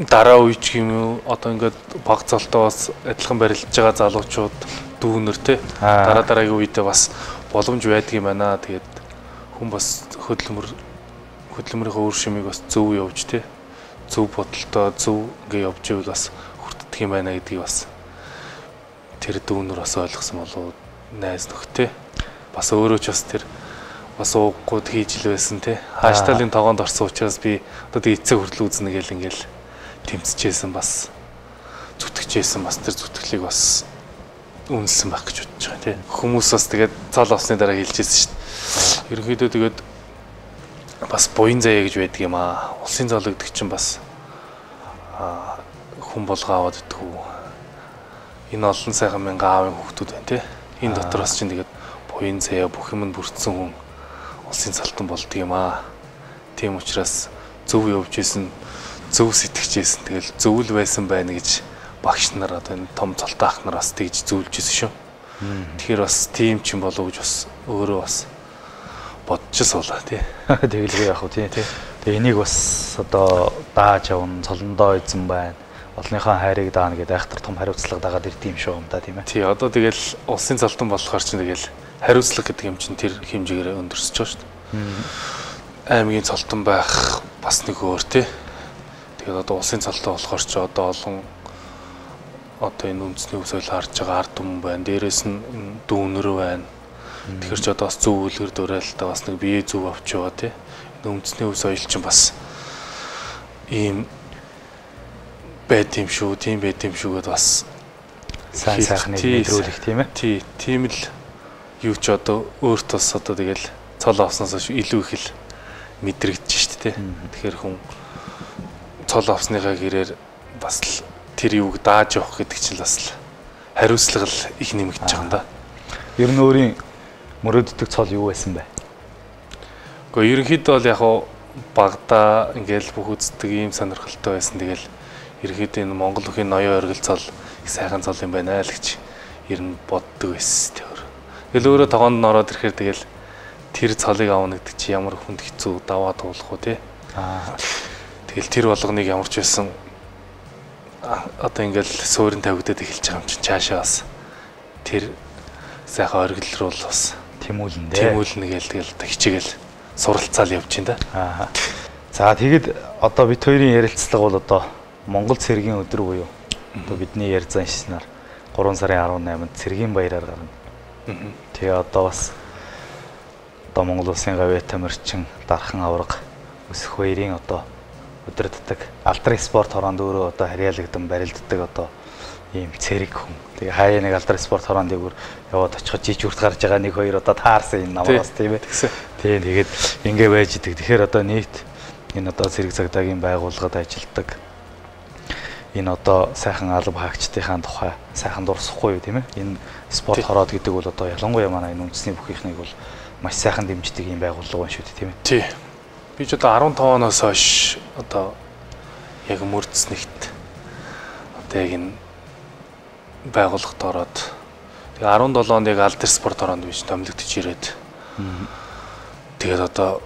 Speaker 2: дараа үе ч юм уу одоо ингээд баг цолтой бас адилхан барилдаж байгаа залуучууд дүүнэр тий. Дараагийн үедээ бас боломж байдаг юм байна. Тэгээд хүн бас хөдөлмөрийнхөө үр шимийг бас зөв явж тий. Зөв бодолтой зөв ингээ явж ивэл бас хүртдэг юм байна гэдгийг бас тэр дүүнэр бас ойлгосон болов найз нөхдөй бас өөрөө ч бас тэр бас ууггууд хийж л байсан тий. Хашталын тогоонд орсон учраас би одоо тэг эцэг хүртэл үзнэ гэл ингээл тэмцэжсэн бас зүтгэжсэн бас тэр зүтгэлийг бас үнэлсэн байх гэж бодож байгаа тий. Хүмүүс бас тэгээд цол авсны дараа хэлжсэн шүү дээ. Ерөнхийдөө тэгээд бас буян заяа гэж байдаг юм аа. Улсын цол гэдэг чинь бас хүн болгоо аваад идэггүй. Энэ олон сайхан мянган аавын хүүхдүүд байна тий. Энэ дотроос чинь тэгээд буян заяа бүх юм нь бүрдсэн хүн улсын цалтан болдго юм аа. Тийм учраас зөв явж исэн, зөв сэтгэж исэн. Тэгэл зөв л байсан байна гэж багш нар одоо энэ том цолтой ах нар бас тэгж зөвлөж исэн шүү. Тэгэхээр бас тийм ч юм болов гэж бас өөрөө бас бодчихсон болоо тий.
Speaker 1: Тэгэлгүй яах вэ тий. Тэгээ энийг бас одоо дааж явна, цолондоо эзэн байна. Олныхаа хайрыг даана гэдэг айхтар том хариуцлага дагаад ирд юм шүү юм да тийм ээ.
Speaker 2: Тий, одоо тэгэл улсын цалтан болохоор чинь тэгэл хариуцлага гэдэг юм чинь тэр хэмжээгээр өндөрсөж байгаа шүү дээ. Аймгийн цалтан байх бас нэг өөр тий. Тэгээд одоо улсын цалтан болохоор ч одоо олон одоо энэ үндэсний өв соёл харж байгаа ард түмэн байна. Дээрээс нь дүүнэр байна. Тэгэхээр ч одоо бас зөв үлгэр дуурайлтаа бас нэг бие зөв авч байгаа тий. Энэ үндэсний өв соёл чинь бас ийм байт юм шүү, тийм байт юм шүү гэдээ бас
Speaker 1: сайн сайхныг мэдрүүлэх тийм ээ.
Speaker 2: Тий, тийм л юу ч одоо өөрт бас одоо тэгэл цол авснаас илүү их л мэдрэгдэж штэ тий. Тэгэхээр хүн цол авсныхаа гэрээр бас л тэр юуг дааж явах гэдэг чинь бас л хариуцлага л их нэмэгдэж байгаа юм да.
Speaker 1: Ер нь өөрийн мөрөөддөг цол юу байсан бэ?
Speaker 2: Гэхдээ ерөнхийдөө бол яг багада ингээл бүх үздэг ийм сонирхолтой байсан. Тэгэл ерөнхийдөө энэ Монгол бүхийн ноён оргил цол их сайхан цол юм байна л гэж ер нь боддог байсан тэр. Тэгэл өөрөө тогоонд нь ороод ирэхээр тэгэл тэр цолыг авна гэдэг чи ямар хүнд хэцүү даваа туулах уу тий. Тэгэл тэр болгоныг ямар ч байсан одоо ингээл суурин тавигдаад эхэлж байгаа юм чинь цаашаа бас тэр сайхан оргил руу л бас тэмүүлнэ гээл тэгэл хичээгэл суралцаал явж байна да.
Speaker 1: За тэгэд одоо бид хоёрын ярилцлага бол одоо Монгол цэргийн өдөр буюу одоо бидний ярьсан шиснаар 3 сарын 18-нд цэргийн баяраар гарна. Тэгээ одоо бас одоо Монгол улсын гавьяа тамирчин дархан авраг өсөх баярын одоо өдөрддөг алтрын спорт хороонд өөрөө одоо харьяалагдсан барилддаг одоо ийм цэрэг хүн. Тэгээ хаяа нэг алтрын спорт хороонд дээгүүр яваад очиход жижигүрт гарч байгаа нэг хоёр одоо таарсан энэ намаас тийм ээ. Тийм тэгээд ингэ байж идэг. Тэгэхээр одоо нийт энэ одоо цэрэг цагдаагийн байгууллагад ажилладаг энэ одоо сайхан алба хаагчдынхаа тухай сайхан дурсахгүй юу тийм ээ. Энэ спорт хороод гэдэг бол одоо ялангуяа манай энэ үндэсний бүхийнхнийг бол маш сайхан дэмждэг юм байгууллага байна шүү дээ тийм ээ.
Speaker 2: Тий. Би ч одоо 15 оноос хойш одоо яг мөрдснэгт одоо яг энэ байгууллагад ороод тэгээ 17 онд яг алдар спорт хороонд биш томилогдож ирээд тэгээд одоо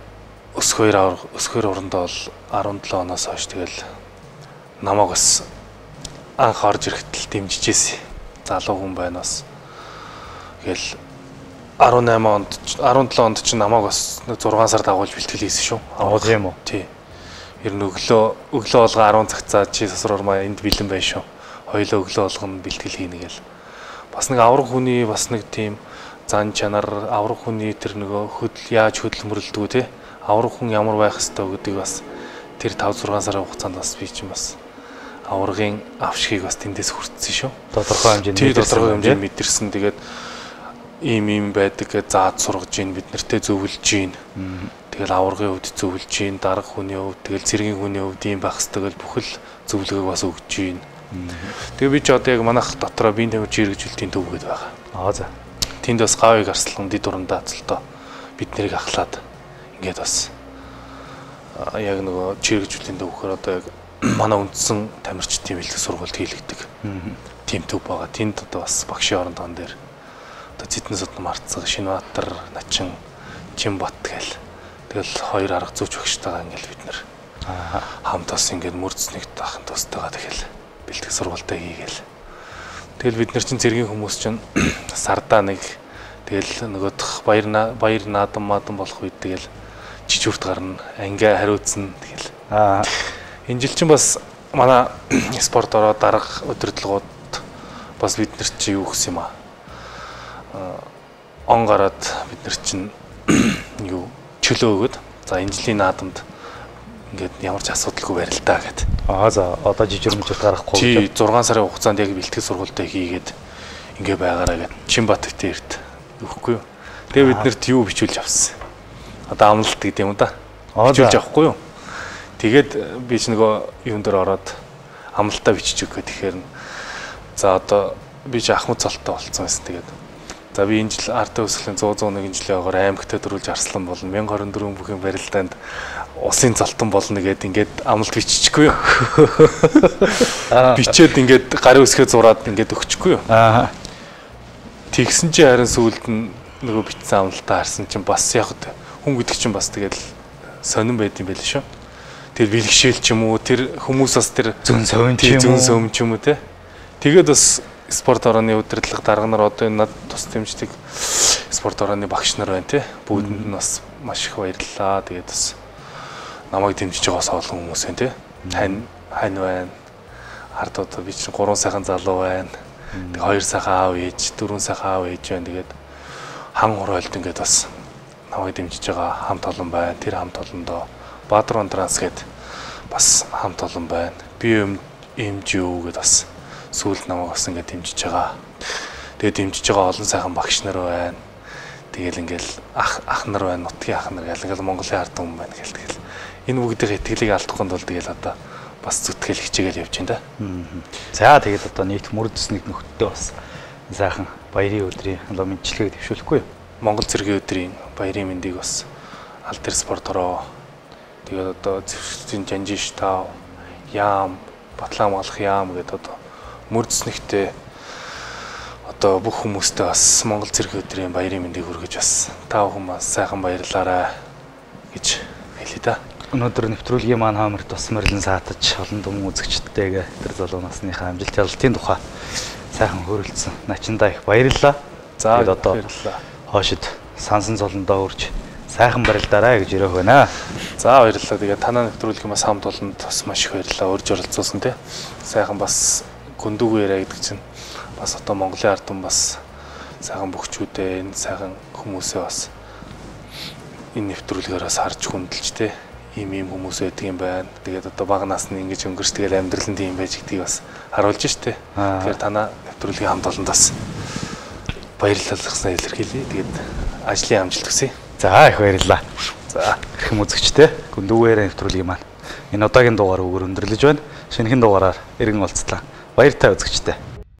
Speaker 2: өсгөр урандаа бол 17 оноос хойш тэгэл намайг бас анх орж ирэхдээ дэмжижээс залуу хүн байна бас. Тэгэл 18 онд 17 онд ч намайг бас 6 сар дагуулж бэлтгэл хийсэн шүү.
Speaker 1: Тийм үү?
Speaker 2: Тий. Ер нь өглөө болго 10 цаг цаа чи сасраар маа энд бэлэн байна шүү. Хоёлоо өглөө болгоно бэлтгэл хийнэ гэл. Бас нэг авраг хүний бас нэг тийм зан чанар авраг хүний тэр нөгөө яаж хөдөлмөрлөдгөө те. Авраг хүн ямар байх ёстой гэдгийг бас тэр 5-6 сарын хугацаанд бас би чинь бас аврагын авшигыг бас тэндээс хүртсэн шүү.
Speaker 1: Тодорхой хэмжээнд
Speaker 2: мэдэрсэн. Тэгээд ийм байдаг гэж зааж сургаж ийн бид нартэй зөвлөж ийн. Тэгэл аврагын хувьд зөвлөж ийн, дарга хүний хувьд, тэгэл цэргийн хүний хувьд ийм байх ёстой гэж бүхэл зөвлөгөөг бас өгж ийн. Тэгээ би ч одоо яг манайх дотроо биеийн тамирчин хэрэгжүүлэлтийн төв гэдэг байгаа.
Speaker 1: За.
Speaker 2: Тэнд бас гавыг арслан дэд урандаа цолтоо бид нарыг ахлаад ингээд бас яг нөгөө чирэгжүүлэлтийн төвхөр одоо яг манай үндсэн тамирчдын бэлтгэл сургалт хийлгдэг. Тим төв байгаа. Тэнд одоо бас багшийн орондон дээр одоо Зэдэн Содон Марцаг, Шинбаатар, Начин, Жимбат гээл. Тэгэл хоёр арга зүйч багштайгаа ингээл бид нэр хамт бас ингээд мөрдснэгт ахын тустайгаа тэгэл бэлтгэл сургалтаа хийгээл. Тэгэл бид нар чинь цэргийн хүмүүс чинь сардаа нэг тэгэл нөгөөх баяр наадам болох үед тэгэл жижигүрт гарна, ангиа хариуцсан тэгэл. Энэ жил чинь бас манай спорт ороо дарга өдрөдлгүүд бас бид нар чи юу гэх юм он гараад бид нар чинь юу чөлөө өгöd. За энэ жилийн наадамд ингээд ямар ч асуудалгүй барилдаа гэд.
Speaker 1: За одоо жижигмжид гарахгүй.
Speaker 2: Чи 6 сарын хугацаанд яг бэлтгэл сургалтаа хийгээд ингээ байгаараа гэд. Чинбат тэрт өгөхгүй юу. Тэгээ бид нарт юу бичүүлж авсан. Одоо амлалт гэдэг юм да. Бичүүлж авахгүй юу. Тэгээд би ч нөгөө юун дээр ороод амлалтаа бичиж өгөх гэхээр за одоо би ч ахмад цолтой болцсон байсан тэгээд за би энэ жил арт өсгөлийн 101 жилийн агаар аймагтаа дөрүүлж арслан болно 1024 бүхэн барилдаанд усын залтан болно гэд ингээд амлалт биччихгүй юу. Бичээд ингээд гарын үсгээ зураад ингээд өгчихгүй юу. Тэгсэн чи харин сүүлд нь нөгөө бичсэн амлалтаа харсан чинь бас яг хүн гэдэг чинь бас тэгээд сонирн байд юм байл шүү. Тэр бэлгшээл ч юм уу тэр хүмүүс бас тэр
Speaker 1: зүн совин
Speaker 2: ч юм уу те. Тэгээд бас спорт орооны удирдлага дарга нар одоо над тус дэмждэг спорт орооны багш нар байна те. Бүгдэнд нь бас маш их баярлалаа. Тэгээд бас намайг дэмжиж байгаас олон хүмүүс байна те. Хань байна. Ард одоо би чинь 3 сайхан залуу байна. Тэг 2 сайхан аав ээж, 4 сайхан аав ээж байна. Тэгээд хан хурайлт ингээд бас намайг дэмжиж байгаа хамт олон байна. Тэр хамт олондоо Баатрон транс гээд бас хамт олон байна. Би MGO гээд бас сүүлд намайг бас ингээд дэмжиж байгаа. Тэгээд дэмжиж байгаа олон сайхан багш нар байна. Тэгэл ингээл ах нар байна, нутгийн ах нар гэл ингээл Монголын ард хүмүүс байна гэл тэгэл. Энэ бүгдийн итгэлийг алдахгүй бол тэгэл одоо бас зүтгэл хичээгээл явж байна да.
Speaker 1: За тэгээд одоо нийт мөрдөснэг нөхдөд бас сайхан баярын өдрийн мэдчилгээг дэвшүүлэхгүй юу?
Speaker 2: Монгол цэргийн өдрийн баярын мэндийг бас аль дээр спорт ороо тэгээд одоо зэвсгийн жанжиш тав яам батлан малах яам гэдэг одоо мөрдөснэгтээ одоо бүх хүмүүстээ бас Монгол цэргийн өдрийн баярын мэндийг хүргэж бас тав хүмүүс сайхан баярлаарай гэж хэлье да.
Speaker 1: Өнөөдөр нэвтрүүлгийн маань хаамарт бас морилон саатаж олон дүн үзэгчдтэйгээ тэр залуу насныхаа амжилт ялалтын тухай сайхан хөрөлдсөн. Начиндаа их баярлалаа.
Speaker 2: За
Speaker 1: одоо
Speaker 2: баярлалаа.
Speaker 1: Хоошид сансан золондоо үрж сайхан барилдаарай гэж өрөөх байна.
Speaker 2: За баярлалаа. Тэгээ танаа нэвтрүүлгийн бас хамт олонд бас маш их баярлалаа. Урьж оролцуулсан тий. Сайхан бас гүндүүгүй яриа гэдэг чинь бас одоо Монголын ард түмэн бас сайхан бөхчүүдээ энэ сайхан хүмүүсээ бас энэ нэвтрүүлгээр бас харж хүндэлж тий. Ийм хүмүүс байдаг юм байна. Тэгээд одоо бага насны ингэж өнгөрч тэгээд амьдрал нь тийм байж гэдгийг бас харуулж штэ. Тэгэхээр танаа нэвтрүүлгийн хамт олонд бас баярлалгснаа илэрхийлье. Тэгээд ажлын амжилт хүсье.
Speaker 1: За их баярлалаа.
Speaker 2: За
Speaker 1: хэрхэн үзэгчтэй гүндүүгээр нэвтрүүлгийн маань энэ удаагийн дугаар өгөр өндөрлөж байна. Шинэхэн дугаараар иргэн олцлаа. Баяр та үзэгчтэй.